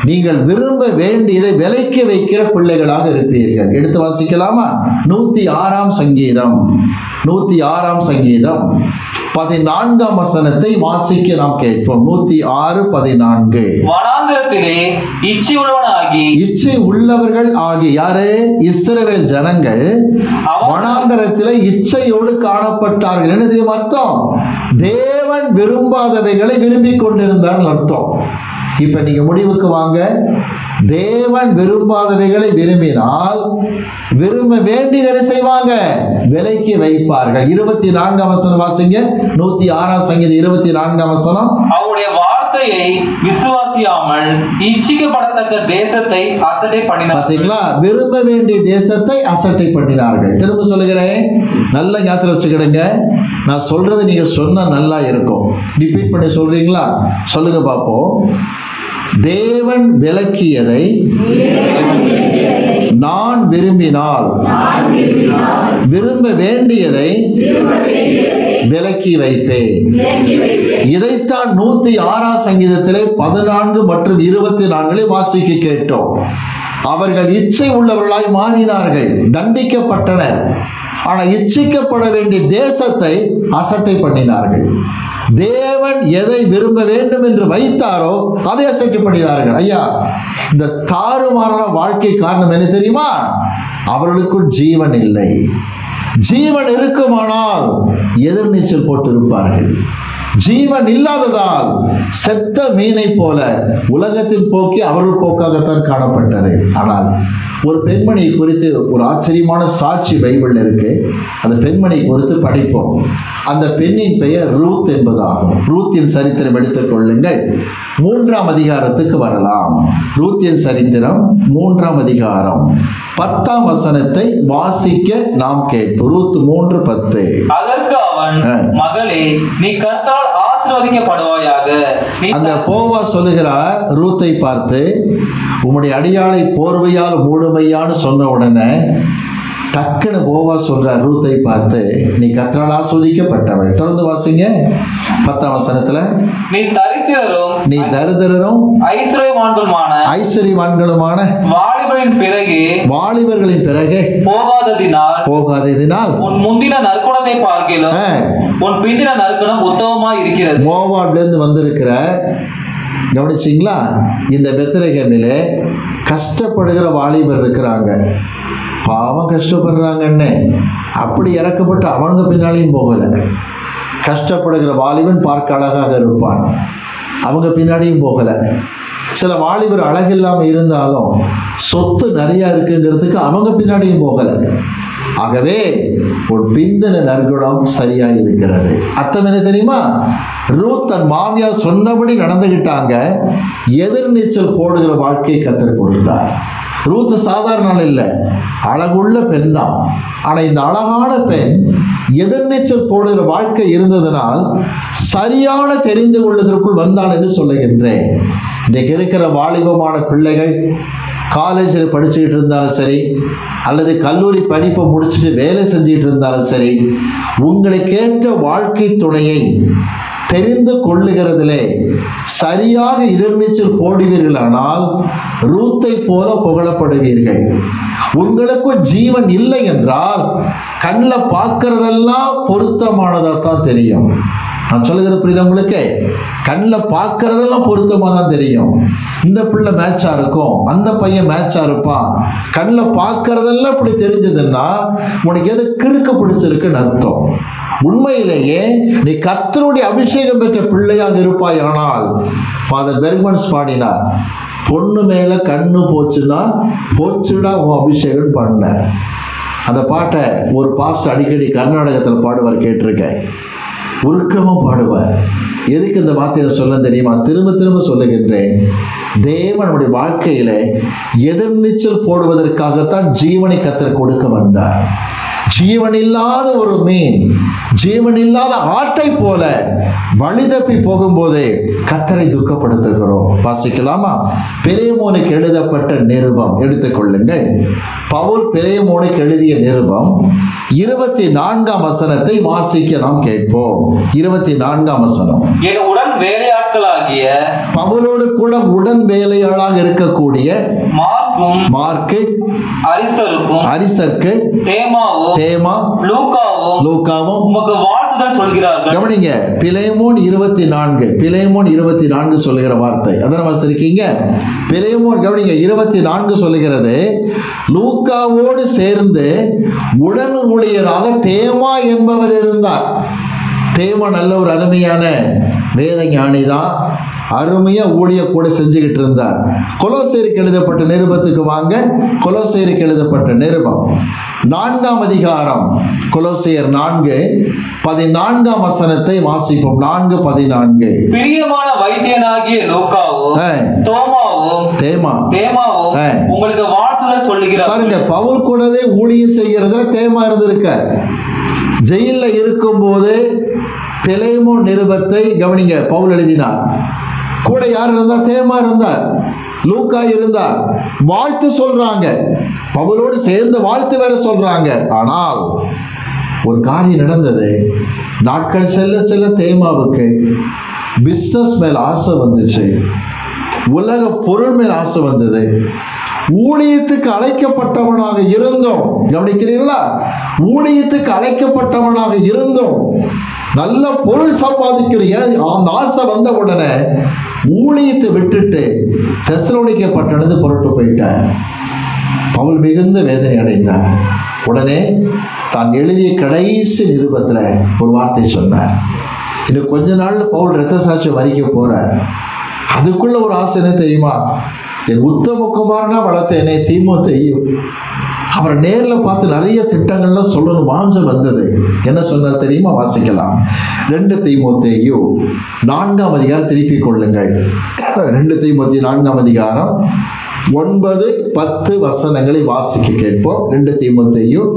நீங்கள் விரும்ப வேண்டியதை விலக்கி வைக்கிற பிள்ளைகளாக இருப்பீர்கள். எடுத்து வாசிக்கலாமா? 106ஆம் சங்கீதம் 14ஆம் வசனத்தை வாசிக்க நாம் கேட்போம். 106:14. வனாந்திரத்திலே இச்சை உள்ளவர்கள் ஆகி, யாரு? இஸ்ரவேல் ஜனங்கள் வனாந்திரத்திலே இச்சையோடு காணப்பட்டார்கள். என்ன தெரியும் அர்த்தம்? தேவன் விரும்பாதவைகளை விரும்பிக் கொண்டிருந்தார்கள் அர்த்தம். இப்ப நீங்க முடிவுக்கு வாங்க. தேவன் விரும்பாதவைகளை விரும்பினால் விரும்ப வேண்டியதை செய்வாங்க, விலைக்கு வைப்பார்கள். 24ஆம் வசனம் வாசிங்க. 106ஆம் சங்கீதம் 24ஆம் வசனம். அவருடைய வார்த்தையை விசுவாசியாமல் இச்சிக்கப்படத்தக்க தேசத்தை அசட்டை பண்ணினார்கள். பாத்தீங்களா? விரும்ப வேண்டிய தேசத்தை அசட்டை பண்ணினார்கள். திரும்ப சொல்லுகிறேன், நல்ல ஞாபகம் வச்சுக்கிடுங்க. நான் சொல்றது நீங்க சொன்னா நல்லா இருக்கும். ரிப்பீட் பண்ணி சொல்றீங்களா? சொல்லுங்க பாப்போம். தேவன் விலக்கியதை நான் விரும்பினால் விரும்ப வேண்டியதை விலக்கி வைப்பேன். இதைத்தான் 106ஆம் சங்கீதத்திலே 14 மற்றும் 24 வாசிக்க கேட்டோம். அவர்கள் இச்சை உள்ளவர்களாய் மாறினார்கள், தண்டிக்கப்பட்டனர். ஆனால் இச்சிக்கப்பட வேண்டிய தேசத்தை அசட்டை பண்ணினார்கள். தேவன் எதை விரும்ப வேண்டும் என்று வைத்தாரோ அதை அசட்டை பண்ணினார்கள். ஐயா, இந்த தாறுமாறான வாழ்க்கை காரணம் என்ன தெரியுமா? அவர்களுக்குள் ஜீவன் இல்லை. ஜீவன் இருக்குமானால் எதிர்நீச்சல் போட்டு இருப்பார்கள். ஜீவன் இல்லாததால் செத்த மீனை போல உலகத்தின் போக்கி அவர்கள் போக்காகத்தான் காணப்பட்டது. ஆனால் ஒரு பெண்மணி குறித்து ஒரு ஆச்சரியமான சாட்சி பைபிள் இருக்கு. அந்த பெண்மணி குறித்து படிப்போம். அந்த பெண்ணின் பெயர் ரூத் என்பதாகும். ரூத்தின் சரித்திரம் எடுத்துக் கொள்ளுங்கள். 3ஆம் அதிகாரத்துக்கு வரலாம். ரூத்தின் சரித்திரம் 3ஆம் அதிகாரம் 10ஆம் வசனத்தை வாசிக்க நாம் கேட்போம். ரூத் 3:10. அதற்கு அவன், மகளே, நீ கர்த்தரால் ஆசீர்வதிக்கப்படுவாயாக. அங்க போவாஸ் சொல்லுகிறார் ரூத்தை பார்த்து, உம்முடைய அடியாளை போர்வையால் மூடுமையான்னு சொன்ன உடனே டக்குன்னு போவாஸ் சொல்றார் ரூத்தை பார்த்து, நீ கர்த்தரால் ஆசீர்வதிக்கப்பட்டவள். தொடர்ந்து வாசிங்க 10ஆம் வசனத்துல. நீ தரித்திரரும் ஐஸ்வர்யவான்களுமான வாலிபர்களின் பிறகு போகாததினால் உன் முந்தின நற்குணத்தை பார்க்கிலும் உன் பிந்தின நற்குணம் உத்தமமாய் இருக்கிறது. மோவாப்ல இருந்து வந்திருக்கிற, கவனிச்சிங்களா, இந்த பெத்லகேமிலே கஷ்டப்படுகிற வாலிபர் இருக்கிறாங்க. பாவம் கஷ்டப்படுறாங்கன்னு அப்படி இறக்கப்பட்டு அவங்க பின்னாலையும் போகல. கஷ்டப்படுகிற வாலிபன் பார்க்க அழகாக இருப்பான், அவங்க பின்னாடியும் போகல. சில வாலிபர் அழகில்லாமல் இருந்தாலும் சொத்து நிறைய இருக்குங்கிறதுக்கு அவங்க பின்னாடியும் போகல. ஆகவே ஒரு பிந்தின நற்குணம் சரியாக இருக்கிறது. அர்த்தம் என்ன தெரியுமா? ரூத் தன் மாமியார் சொன்னபடி நடந்துகிட்டாங்க. எதிர்நீச்சல் போடுகிற வாழ்க்கையை கத்தர் கொடுத்தார். ரூத் சாதாரண ஆள் இல்லை, அழகுள்ள பெண் தான். ஆனால் இந்த அழகான பெண் எதிர்நீச்சல் போடுகிற வாழ்க்கை இருந்ததனால் சரியான தெரிந்து கொள்வதற்குள் வந்தாள் என்று சொல்லுகின்றேன். இன்றைக்கு இருக்கிற வாலிபமான பிள்ளைகள் காலேஜில் படிச்சுக்கிட்டு இருந்தாலும் சரி, அல்லது கல்லூரி படிப்பை முடிச்சுட்டு வேலை செஞ்சுட்டு இருந்தாலும் சரி, உங்களுக்கேற்ற வாழ்க்கை துணையை தெரிந்து கொள்ளுகிறதிலே சரியாக எதிர்நீச்சல் போடுவீர்களானால் ரூத்தை போல புகழப்படுவீர்கள். உங்களுக்கு ஜீவன் இல்லை என்றால் கண்ணில் பார்க்கறதெல்லாம் பொருத்தமானதாக தான் தெரியும். நான் சொல்லுகிற புரியுது உங்களுக்கு? கண்ணில் பார்க்கறதெல்லாம் பொருத்தமாக தான் தெரியும். இந்த பிள்ளை மேட்சா இருக்கும், அந்த பையன் மேட்சா இருப்பான். கண்ணில் பார்க்கறதெல்லாம் இப்படி தெரிஞ்சதுன்னா உனக்கு எது கிறுக்கு பிடிச்சிருக்குன்னு அர்த்தம். உண்மையிலேயே நீ கர்த்தருடைய அபிஷேகம் பெற்ற பிள்ளையாக இருப்பாய். ஆனால் ஃபாதர் பெர்க்மன்ஸ் பாடினார், பொண்ணு மேல கண்ணு போச்சுன்னா போச்சுடா உன் அபிஷேகம் பண்ண. அந்த பாட்டை ஒரு பாஸ்டர் அடிக்கடி கர்நாடகத்தில் பாடுவார், கேட்டிருக்கேன். உருக்கமும் பாடுவார். எதுக்கு இந்த வார்த்தையை சொல்ல தெரியுமா? திரும்ப திரும்ப சொல்லுகின்றேன். தேவனுடைய வாழ்க்கையில எதிர்நீச்சல் போடுவதற்காகத்தான் ஜீவனை கர்த்தர் கொடுக்க வந்தார். ஜீவன் இல்லாத ஒரு மீன், ஜீவன் இல்லாத ஆட்டை போல வழி தப்பி போகும்போதே கர்த்தரை துக்கப்படுத்துகிறோம். வாசிக்கலாமா? பிலேமோனுக்கு எழுதப்பட்ட நிருபம் எடுத்துக்கொள்ளுங்கள். பவுல் பிலேமோனுக்கு எழுதிய நிருபம் 24ஆம் வசனத்தை வாசிக்க நாம் கேட்போம். 24ஆம் வசனம். என் உடன் வேலையாட்களாகிய பவுலோடு கூட உடன் வேலையாளாக இருக்கக்கூடிய மார்க்கு, அரிஸ்தர்க்கு, தேமா, லூக்காவும் உமக்கு வாழ்த்துதல் சொல்கிறார்கள். கவனிங்க, பிலேமோன் 24, பிலேமோன் 24 சொல்லுகிற வார்த்தை அதான் வச்சிருக்கீங்க. பிலேமோன் கவனிங்க 24 சொல்லுகிறது, லூக்காவோடு சேர்ந்து உடன் ஊழியராக தேமா என்பவர் இருந்தார். தேமா நல்ல ஒரு அருமையான வேத ஞானி தான். அருமையா ஊழிய கூட செஞ்சுக்கிட்டு இருந்தார். கொலோசேருக்கு எழுதப்பட்ட நிருபத்துக்கு வாங்க. கொலோசேருக்கு எழுதப்பட்ட நிருபம் 4ஆம் அதிகாரம், கொலோசேயர் 4:14ஆம் வசனத்தை வாசிப்போம். 4:14. பிரியமான வைத்தியனாகிய லூக்காவும் தேமாவும் உங்களுக்கு வாழ்த்துதல் சொல்லுகிறார். பாருங்க, பவுல் கூடவே ஊழியம் செய்கிறதுல தேமா இருந்திருக்க. ஜெயில இருக்கும்போது பிலேமோன் நிருபத்தை கவனிங்க, பவுல் எழுதினார். கூட யார் இருந்தார்? தேமா இருந்தார், லூக்கா இருந்தார். வாழ்த்து சொல்றாங்க, பவுலோடு சேர்ந்து வாழ்த்து வேற சொல்றாங்க. ஆனால் ஒரு காரியம் நடந்தது. நாட்கள் செல்ல செல்ல தேமாவுக்கு பிசினஸ் மேல் ஆசை வந்துச்சு, உலக பொருள் மேல் ஆசை வந்தது. ஊழியத்துக்கு அழைக்கப்பட்டவனாக இருந்தோம். கவனிக்கிறீர்களா? ஊழியத்துக்கு அழைக்கப்பட்டவனாக இருந்தோம். நல்ல பொருள் சம்பாதிக்கிற அந்த ஆசை வந்த உடனே ஊழியத்தை விட்டுட்டு தெசலோனிக்கே பட்டணத்து புறப்பட்டு போயிட்டார். பவுல் மிகுந்த வேதனை அடைந்தார். உடனே தான் எழுதிய கடைசி நிருபத்தில் ஒரு வார்த்தை சொன்னார். இன்னும் கொஞ்ச நாள்ல பவுல் இரத்த சாட்சியம் வரிக்க போறார். அதுக்குள்ள ஒரு ஆசை என்ன தெரியுமா? என் உத்தம குமாரனா வளர்த்த என்னை தீமோத்தேயும் அவரை நேரில் பார்த்து நிறைய திட்டங்கள்லாம் சொல்லணும் வாஞ்சம் வந்தது. என்ன சொன்னார் தெரியுமா? வாசிக்கலாம். 2 தீமோத்தேயும் 4ஆம் அதிகாரம் திருப்பிக் கொள்ளுங்கள். 2 தீமோத்தேயும் 4ஆம் அதிகாரம் 9, 10 வசனங்களை வாசிக்க கேட்போம். 2 தீமோத்தேயும்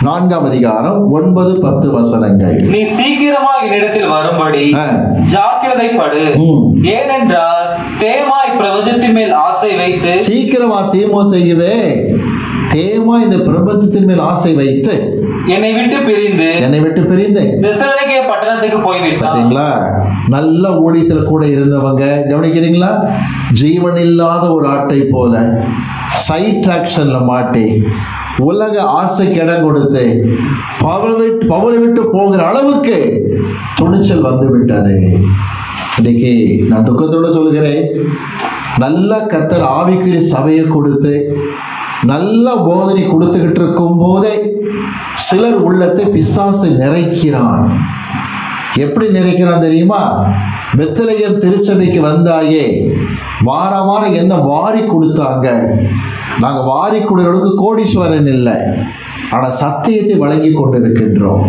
4ஆம் அதிகாரம் 9, 10 வசனங்கள். நீ சீக்கிரமா என்னிடத்தில் வரும்படி ஜாக்கிரதைப்படு. ஏனென்றால் தேமா இப்பிரபஞ்சத்தின் மேல் ஆசை வைத்து, சீக்கிரமா தீமோத்தேயுவே, தேமா இந்த பிரபஞ்சத்தின் மேல் ஆசை வைத்து என்னை விட்டு பிரிந்து தெசலோனிக்கே பட்டணத்துக்கு போய்விட்டான். பாத்தீங்களா? நல்ல ஊழியத்துல கூட இருந்தவங்க, கவனிக்கிறீங்களா? ஜீவன் இல்லாத ஒரு ஆட்டை போல சைட் ஆக்ஷன்ல மாட்டி உலக ஆசைக்கு இடம் கொடுத்து பவுலை விட்டு போகிற அளவுக்கு துணிச்சல் வந்து விட்டது. இன்னைக்கு நான் துக்கத்தோட சொல்கிறேன், நல்ல கர்த்தர் ஆவிக்குரிய சபையை கொடுத்து நல்ல போதனை கொடுத்துக்கிட்டு இருக்கும் போதே சிலர் உள்ளத்தை பிசாசு நிறைக்கிறான். எப்படி நிறைக்கிறான் தெரியுமா? பெத்லகேம் திருச்சபைக்கு வந்தாயே, வார வாரம் என்ன வாரி கொடுத்தாங்க. நாங்க வாரி கொடுக்கிறவங்களுக்கு கோடீஸ்வரன் இல்லை, ஆனா சத்தியத்தை வழங்கி கொண்டிருக்கின்றோம்.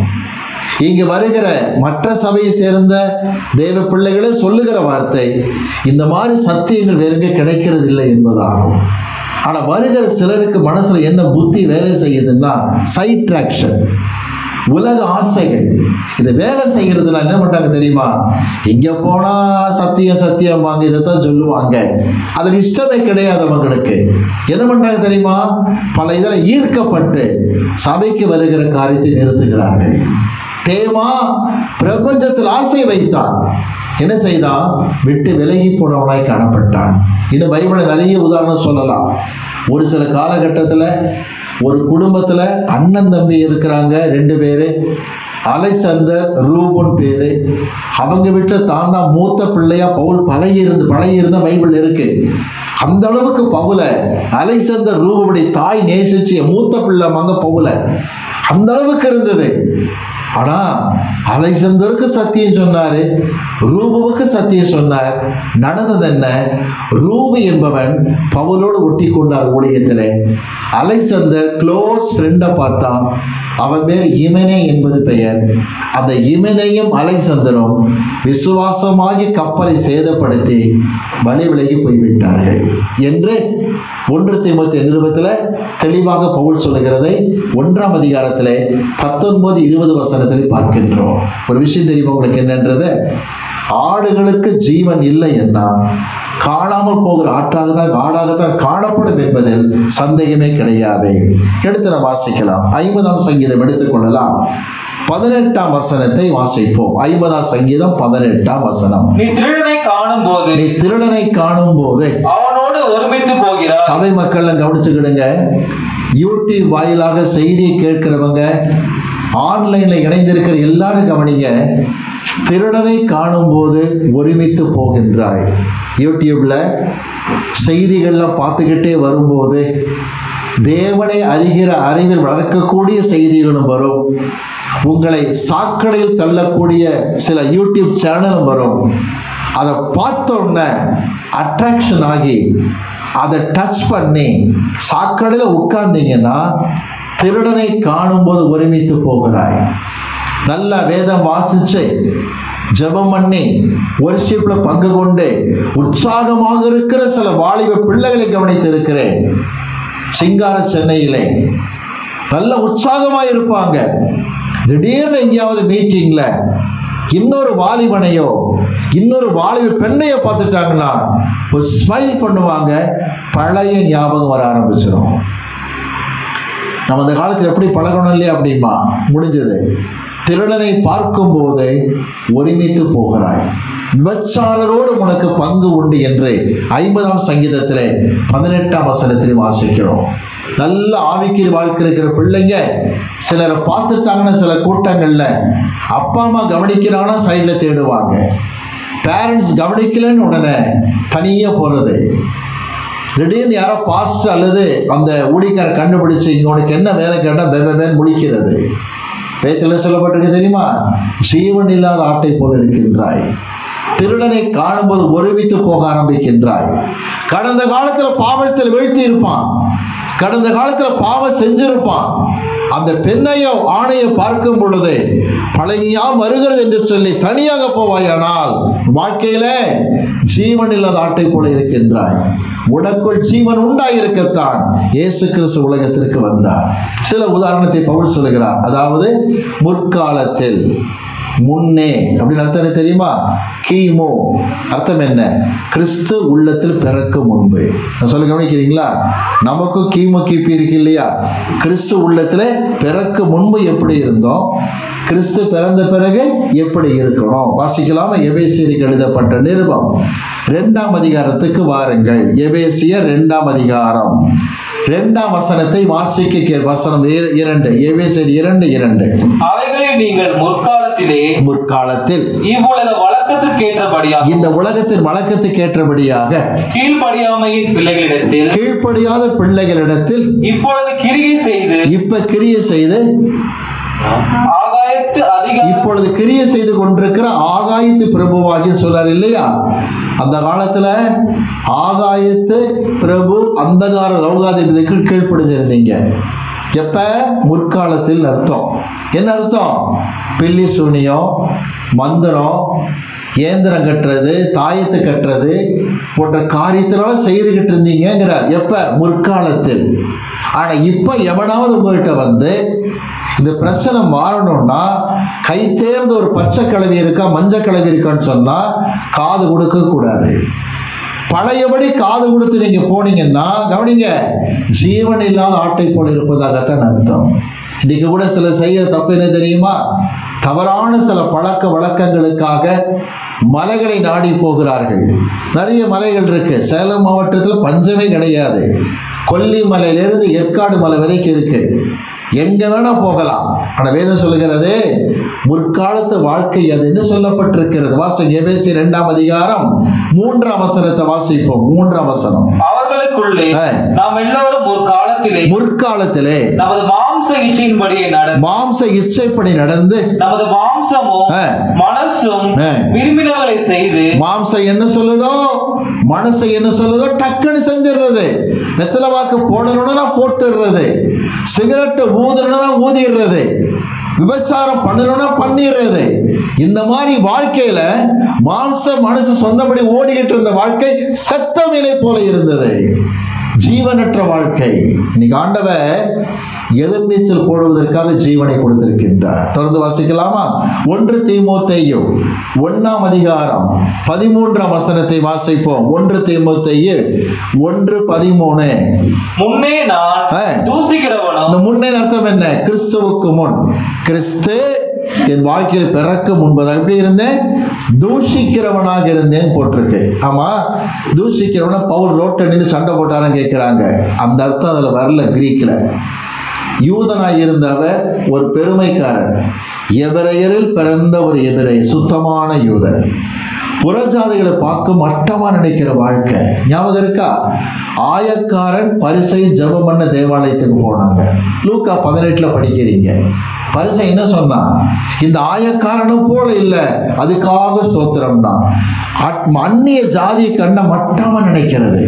இங்கு வருகிற மற்ற சபையை சேர்ந்த தேவ பிள்ளைகளே சொல்லுகிற வார்த்தை, இந்த மாதிரி சத்தியங்கள் வேறுங்க கிடைக்கிறது இல்லை என்பதாகும். ஆனா வருகிற சிலருக்கு மனசுல என்ன புத்தி வேலை செய்யுதுன்னா சைட் ஆக்ஷன், உலக ஆசைகள். இது வேலை செய்யறதுல என்ன பண்றாங்க தெரியுமா? இங்க போனா சத்தியம் சத்தியம் வாங்க, இதைத்தான் சொல்லுவாங்க. அதுல இஷ்டமே கிடையாது அவங்களுக்கு. என்ன பண்றாங்க தெரியுமா? பல இதில் ஈர்க்கப்பட்டு சபைக்கு வருகிற காரியத்தை நிறுத்துகிறார்கள். தேமா பிரபஞ்சத்தில் ஆசை வைத்தான். என்ன செய்தான்? விட்டு விலகி போனவனாய் காணப்பட்டான். இன்னும் பைபிளை நிறைய உதாரணம் சொல்லலாம். ஒரு சில காலகட்டத்தில் ஒரு குடும்பத்தில் அண்ணன் தம்பி இருக்கிறாங்க, 2 பேரு. அலெக்சாந்தர், ரூபன் பேரு. அவங்க விட்டு தான் மூத்த பிள்ளையா பவுல் பழகி இருந்த பைபிள் இருக்கு. அந்த அளவுக்கு பவுல அலெக்சாந்தர் ரூபனுடைய தாய் நேசிச்சு மூத்த பிள்ளை மங்க பவுல அந்த அளவுக்கு இருந்தது. ஆனா அலெக்சாந்தருக்கு சத்தியம் சொன்னாரு, ரூபுவுக்கு சத்தியம் சொன்னார். நடந்தது என்ன? ரூபு என்பவன் பவுலோடு ஒட்டி கொண்டார் ஊழியத்திலே. அலெக்சாந்தர் க்ளோஸ் ஃப்ரெண்டை பார்த்தான். அவன் பேர் இமெனே என்பது பெயர். அந்த இமெனையும் அலெக்சாந்தரும் விசுவாசமாகி கப்பலை சேதப்படுத்தி வழி விலகி போய்விட்டார்கள் என்று 1 தீமோத்தேயு நிருபத்தில் தெளிவாக பவுல் சொல்லுகிறதை 1ஆம் அதிகாரத்திலே 19, 20 வசனத்தில் பார்க்கின்றோம். ஒரு விஷயம் தெரியுமா உங்களுக்கு என்னன்றது? ஆடுகளுக்கு ஜீவன் இல்லை என்ன காணாமல் போகிற ஆடாகத்தான் காணப்படும் என்பதில் சந்தேகமே கிடையாது. எடுத்து நாம் வாசிக்கலாம். 50ஆம் சங்கீதம் எடுத்துக்கொள்ளலாம். 18ஆம் வசனத்தை வாசிப்போம். 50ஆம் சங்கீதம் 18ஆம் வசனம். நீ திருடனை காணும் போது அவனோடு ஒருமித்து போகிறாய். சபை மக்கள் கவனிச்சுக்கிடுங்க. யூடியூப் வாயிலாக செய்தியை கேட்கிறவங்க, ஆன்லைன்ல இணைந்திருக்கிற எல்லாரும் கவனிங்க. திருடனை காணும் போது ஒருமித்து போகின்றாய். யூடியூப்ல செய்திகள்லாம் பார்த்துக்கிட்டே வரும்போது தேவனை அறிகிற அறிவில் வளர்க்கக்கூடிய செய்திகளும் வரும். உங்களை சாக்கடையில் தள்ளக்கூடிய சில யூடியூப் சேனலும் வரும். அதை பார்த்தோன்னே அட்ராக்ஷன் ஆகி அதை டச் பண்ணி சாக்கடையில் உட்கார்ந்தீங்கன்னா திருடனை காணும் போது ஒருமித்து போகிறாய். நல்ல வேதம் வாசிச்சு ஜெபம் பண்ணி வொர்ஷிப்ல பங்கு கொண்டு உற்சாகமாக இருக்கிற சில வாலிப பிள்ளைகளை கவனித்து இருக்கிறேன். சிங்கார சென்னையிலே நல்ல உற்சாகமா இருப்பாங்க. திடீர்னு எங்கேயாவது மீட்டிங்ல இன்னொரு வாலிபனையோ இன்னொரு வாலிப பெண்ணையோ பார்த்துட்டாங்கன்னா ஒரு ஸ்மைல் பண்ணுவாங்க. பழைய ஞாபகம் வர ஆரம்பிச்சிடும். நம்ம அந்த காலத்தில் எப்படி பழகணும் இல்லையா? அப்படிமா முடிஞ்சது. திருடனை பார்க்கும் போது ஒருமித்து போகிறாய். விபச்சாரரோடு உனக்கு பங்கு உண்டு என்று 50ஆம் சங்கீதத்திலே 18ஆம் வசனத்திலே வாசிக்கிறோம். நல்ல ஆவிக்குரிய வாழ்க்கை இருக்கிற பிள்ளைங்க சிலரை பார்த்துட்டாங்கன்னா சில கூட்டங்கள்ல அப்பா அம்மா கவனிக்கிறாங்கன்னா சைட்ல தேடுவாங்க. பேரண்ட்ஸ் கவனிக்கலன்னு உடனே தனியா போறது. திடீர்னு யாரோ பாஸ்ட் அல்லது அந்த ஊழியக்கார கண்டுபிடிச்சு இங்க உனக்கு என்ன வேலை கேட்டால் பெபேன்னு முடிக்கிறது. வேதத்தில் சொல்லப்பட்டிருக்கு தெரியுமா? ஜீவன் இல்லாத ஆட்டை போல இருக்கின்றாய். திருடனை காணும்போது ஒருமித்து போக ஆரம்பிக்கின்றாய். கடந்த காலத்துல பாவத்தில் வீழ்த்தி இருப்பான், கடந்த காலத்துல பாவம் செஞ்சிருப்பான். அந்த பெண்ணையோ ஆணையோ பார்க்கும் பொழுது பழகியா வருகிறது என்று சொல்லி தனியாக போவாயானால் வாழ்க்கையில ஜீவன் இல்லாத ஆட்டை போல இருக்கின்றாய். உனக்குள் ஜீவன் உண்டாயிருக்கத்தான் இயேசு கிறிஸ்து உலகத்திற்கு வந்தார். சில உதாரணத்தை பவுல் சொல்லுகிறார். அதாவது முற்காலத்தில், முன்னே அப்படின்னு அர்த்தம் தெரியுமா? கிமு அர்த்தம் என்ன? கிறிஸ்து உள்ளத்தில் பிறக்கும் முன்பு. நான் சொல்ல கவனிக்கிறீங்களா? நமக்கும் கிமு கிபி இருக்கு இல்லையா? கிறிஸ்து உள்ளத்தில் பிறக்கும் முன்பு எப்படி இருந்தோம், கிறிஸ்து பிறந்த பிறகு எப்படி இருக்கணும். வாசிக்கலாமா? எபேசியருக்கு எழுதப்பட்ட நிருபம் 2ஆம் அதிகாரத்துக்கு வாருங்கள். எபேசியர் 2ஆம் அதிகாரம் 2ஆம் வசனத்தை வாசிக்க வசனம் 2. எபேசியர் 2:2. அவைகளை நீங்கள் முற்காலத்தில் இவ்வுலக வழக்கத்துக்கு ஏற்றபடியாக, இந்த உலகத்தின் வழக்கத்துக்கு ஏற்றபடியாக கீழ்ப்படியாத பிள்ளைகளிடத்தில் இப்பொழுது கிரியை செய்து இப்பொழுது கிரியை செய்து கொண்டிருக்கிற ஆகாயத்து பிரபுவாகி சொல்றார் இல்லையா? அந்த காலத்துல ஆகாயத்து பிரபு அந்தகார லௌகாதிபதிக்கு கீழ்ப்படிஞ்சிருந்தீங்க. எப்ப? முற்காலத்தில் அர்த்தம். என்ன அர்த்தம்? பில்லி சூனியம், மந்திரம், ஏந்திரம் கட்டுறது, தாயத்து கட்டுறது போன்ற காரியத்தினால செய்துகிட்டு இருந்தீங்கிறார். எப்ப? முற்காலத்தில். ஆனா இப்ப எவனாவது உங்ககிட்ட வந்து இந்த பிரச்சனை மாறணும்னா கை தேர்ந்த ஒரு பச்சை கிழவி இருக்கா, மஞ்சள் கிழவி இருக்கான்னு சொன்னா காது கொடுக்க கூடாது. பழையபடி காது கொடுத்து நீங்க போனீங்கன்னா கவனிங்க, ஜீவன் இல்லாத ஆட்டை போல இருப்பதாகத்தான் அர்த்தம். இன்னைக்கு கூட சில செய்ய தப்பு என்ன தெரியுமா? தவறான சில பழக்க வழக்கங்களுக்காக மலைகளை நாடி போகிறார்கள். நிறைய மலைகள் இருக்கு. சேலம் மாவட்டத்தில் பஞ்சமே கிடையாது. கொல்லிமலையிலிருந்து ஏற்காடு மலை வரைக்கும் இருக்கு. எங்க வேணா போகலாம். ஆனா வேதம் சொல்லுகிறது முற்காலத்து வாழ்க்கை அதுன்னு சொல்லப்பட்டிருக்கிறது. வாசிங்க எபேசியர் 2ஆம் அதிகாரம் 3ஆம் வசனத்தை வாசிப்போம். 3ஆம் வசனம். அவர்களுக்குள்ளே நாம் எல்லோரும் முற்காலத்திலே நமது மாம்ச இச்சைப்படி நடந்து நமது மாம்சமும் மனசும் விரும்பினவர்களை செய்து, மாம்சம் என்ன சொல்லுதோ மனசு என்ன சொல்லுதோ டக்குன்னு செஞ்சிடுறது. வெத்தலை வாக்கு போடணும்னா போட்டுடுறது, சிகரெட் ஊதணும்னா ஊதிடுறது, விபச்சாரம் பண்ணணும்னா பண்ணிடுறது. இந்த மாதிரி வாழ்க்கையில மாம்ச மனசு சொன்னபடி ஓடிக்கிட்டு இருந்த வாழ்க்கை செத்த மேலே போல இருந்தது, ஜீவனற்ற வாழ்க்கை. இன்னைக்கு ஆண்டவர் எதிர்நீச்சல் போடுவதற்காக ஜீவனை கொடுத்திருக்கின்றார். தொடர்ந்து வாசிக்கலாமா? 1 தீமோத்தேயு 1ஆம் அதிகாரம் 13ஆம் வசனத்தை வாசிப்போம். 1 தீமோத்தேயு 1:13. முன்னே நான் தூசிக்கிறவனும். இந்த முன்னே அர்த்தம் என்ன? கிறிஸ்துவுக்கு முன். கிறிஸ்து என் வாழ்க்கையில் பிறக்க முன்பதாக எப்படி இருந்தேன்? தூஷிக்கிறவனாக இருந்தேன் போட்டிருக்கு. ஆமா, தூஷிக்கிறவன பவுல் ரோட்டை நின்று சண்டை போட்டாரன்னு கேட்கிறாங்க. அந்த அர்த்தம் அதுல வரல கிரீக்ல. யூதனாய் இருந்தவர் ஒரு பெருமைக்காரர், எபிரேயரில் பிறந்த ஒரு எபிரேய, சுத்தமான யூதர். புறஜாதிகளை பார்க்க மட்டமா நினைக்கிற வாழ்க்கை. ஞாபகம் இருக்கா? ஆயக்காரன் பரிசை ஜெபம் பண்ண தேவாலயத்துக்கு போனாங்க. லூக்கா 18 படிக்கிறீங்க. பரிசை என்ன சொன்னா? இந்த ஆயக்காரனும் போல இல்லை, அதுக்காக ஸ்தோத்திரம்னா. அந்நிய ஜாதியை கண்ட மட்டமா நினைக்கிறது,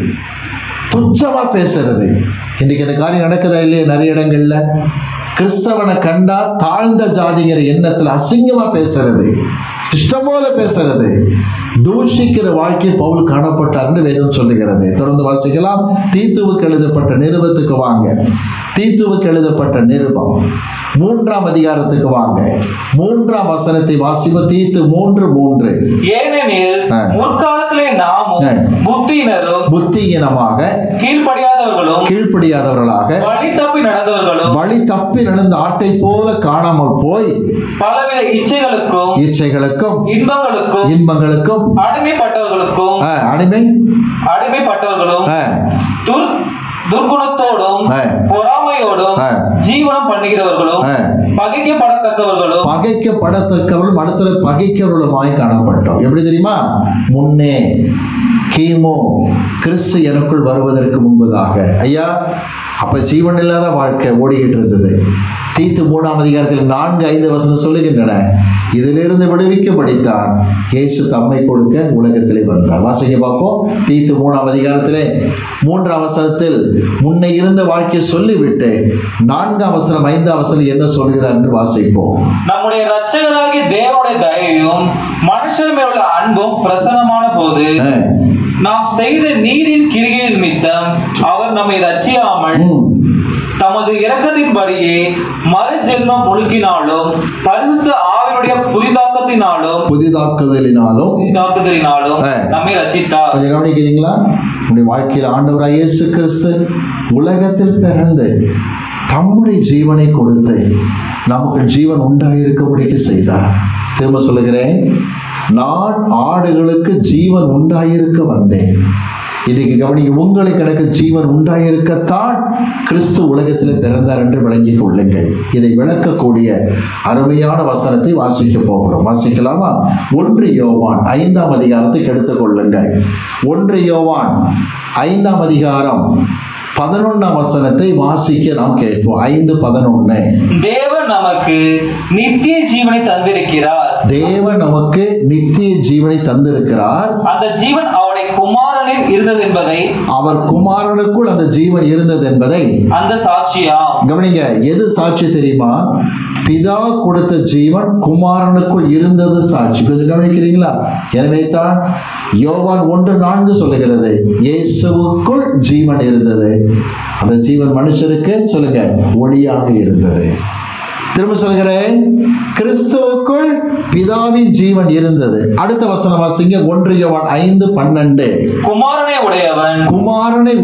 துச்சமா பேசுறது. இன்னைக்கு இந்த காரியம் நடக்குதா இல்லையா? நிறைய இடங்கள்ல கிறிஸ்தவனை கண்டா தாழ்ந்த ஜாதிங்கிற எண்ணத்துல அசிங்கமா பேசுறது, இஷ்டம் போல பேசுறது, தூஷிக்கிற வாழ்க்கையில் பவுல் காணப்பட்டார்னு வேதம் சொல்லுகிறது. தொடர்ந்து வாசிக்கலாம். தீத்துவுக்கு எழுதப்பட்ட நிருபத்துக்கு வாங்க. தீத்துவுக்கு எழுதப்பட்ட நிருபம் 3ஆம் அதிகாரத்துக்கு வாங்க. 3ஆம் வசனத்தை வாசிப்ப. தீத்து 3:3. ஏனெனில் முற்காலத்திலே நாமும் புத்தியினமாக கீழ்ப்படியாத கீழ்ப்படியாதவர்களாக வழி தப்பி நடந்த ஆட்டை போல காணாமல் போய் பலவித இச்சைகளுக்கும் இன்பங்களுக்கும் அடிமைப்பட்டவர்களும் துர்குணத்தோடும் பொறாமையோடும் ஜீவனம் பண்ணுகிறவர்களும் பகைக்கப்படத்தக்கவர்களும் அடுத்த பகைக்கிறவர்களுமாய் காணப்பட்டோம். எப்படி தெரியுமா? முன்னே கிமு கிறிஸ்து எனக்குள் வருவதற்கு முன்பதாக. ஐயா, அப்ப ஜீவன் இல்லாத வாழ்க்கை ஓடிக்கிட்டு இருந்தது. தீத்து 3ஆம் அதிகாரத்தில் 4-5 வசனம் சொல்லுகின்றன. இதிலிருந்து விடுவிக்கும்படித்தான் இயேசு தம்மை கொடுக்க உலகத்திலே வந்தார். வாசிக்க பார்ப்போம். தீத்து 3ஆம் அதிகாரத்திலே 3ஆம் வசனத்தில் முன்னை இருந்த வாழ்க்கையை சொல்லிவிட்டு 4ஆம் வசனம் 5ஆம் வசனம் என்ன சொல்கிறார் என்று வாசிப்போம். நம்முடைய இரட்சகராகிய தேவனுடைய தயவும் மனுஷர் மேல் உள்ள அன்பும் பிரசன்னமான போது நாம் செய்த நீதியின் கிரிகையின் நிமித்தம் அவர் நம்மை ரட்சியாமல் தமது இரக்கத்தின்படியே மறுஜென்மம் முழுக்கினாலும் பரிசுத்த ஆவியுடைய புதிதாக்குதலினாலும் நம்மை ரட்சித்தார். கொஞ்சம் கவனிக்கிறீங்களா? உங்களுடைய வாழ்க்கையில் ஆண்டவராய் இயேசு கிறிஸ்து உலகத்தில் பிறந்து தம்முடைய ஜீவனை கொடுத்து நமக்கு ஜீவன் உண்டாயிருக்கும்படிக்கு செய்தார். திரும்ப சொல்லுகிறேன், நான் ஆடுகளுக்கு ஜீவன் உண்டாயிருக்க வந்தேன். இன்னைக்கு கவனிக்க, உங்களுக்கு எனக்கு ஜீவன் உண்டாயிருக்கத்தான் கிறிஸ்து உலகத்தில் பிறந்தார் என்று விளங்கிக் கொள்ளுங்கள். இதை விளக்கக்கூடிய அருமையான வசனத்தை வாசிக்க போகிறோம். வாசிக்கலாமா? 1 யோவான் 5ஆம் அதிகாரத்தை எடுத்துக் கொள்ளுங்கள். 1 யோவான் 5ஆம் அதிகாரம் 11ஆம் வசனத்தை வாசிக்க நாம் கேட்போம். 5:11. தேவன் நமக்கு நித்திய ஜீவனை தந்திருக்கிறார். தேவன் நமக்கு நித்திய ஜீவனை தந்திருக்கிறார். அந்த ஜீவன் அவருடைய குமாரனில் இருந்தது என்பதை, அவர் குமாரனுக்குள் அந்த ஜீவன் இருந்தது என்பதை அந்த சாட்சியா. கவனிங்க, எது சாட்சி தெரியுமா? பிதா கொடுத்த ஜீவன் குமாரனுக்குள் இருந்தது சாட்சி. கொஞ்சம் கவனிக்கிறீங்களா? எனவே தான் யோவான் 1:4 சொல்லுகிறது, இயேசுவுக்குள் ஜீவன் இருந்தது, அந்த ஜீவன் மனுஷருக்கு சொல்லுங்க ஒளியாக இருந்தது. திரும்ப சொல்கிறேன், கிறிஸ்துவுக்குள் பிதாவின் ஜீவன் இருந்தது. அடுத்த வசனம் வாசிங்க. 1 யோவான் 5:12. குமாரனை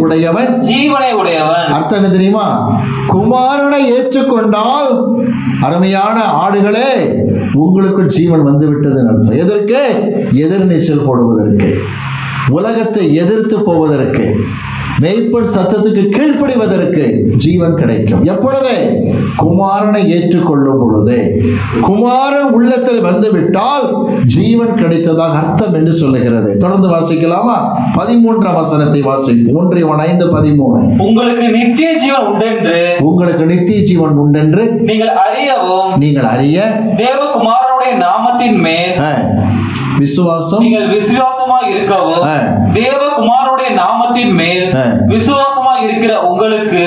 உடையவன் ஜீவனை உடையவன். அர்த்தம் என்ன தெரியுமா? குமாரனை ஏற்றுக்கொண்டால், அருமையான ஆடுகளே, உங்களுக்கு ஜீவன் வந்து விட்டது அர்த்தம். எதற்கு? எதிர்நீச்சல் போடுவதற்கு, உலகத்தை எதிர்த்து போவதற்கு, மேய்ப்பன் சத்தத்துக்கு கீழ்ப்படிவதற்கு ஜீவன் கிடைக்கும். எப்பொழுதே? குமாரனை ஏற்றுக்கொள்ளும் பொழுது. குமாரன் உள்ளத்தில் வந்துவிட்டால் ஜீவன் கிடைத்ததாக அர்த்தம் என்று சொல்லுகிறது. தொடர்ந்து வாசிக்கலாமா? 13ஆம் வசனத்தை வாசிப்போம். 1 யோவான் 5:13. உங்களுக்கு நித்திய ஜீவன் உண்டென்று, உங்களுக்கு நித்திய ஜீவன் உண்டென்று நீங்கள் அறிய தேவகுமாரனுடைய நாமத்தின் மேல் விசுவாசம், நீங்கள் விசுவாசமாய் இருக்கவும், தேவகுமாரனுடைய நாமத்தின் மேல் விசுவாசமாய் இருக்கிற உங்களுக்கு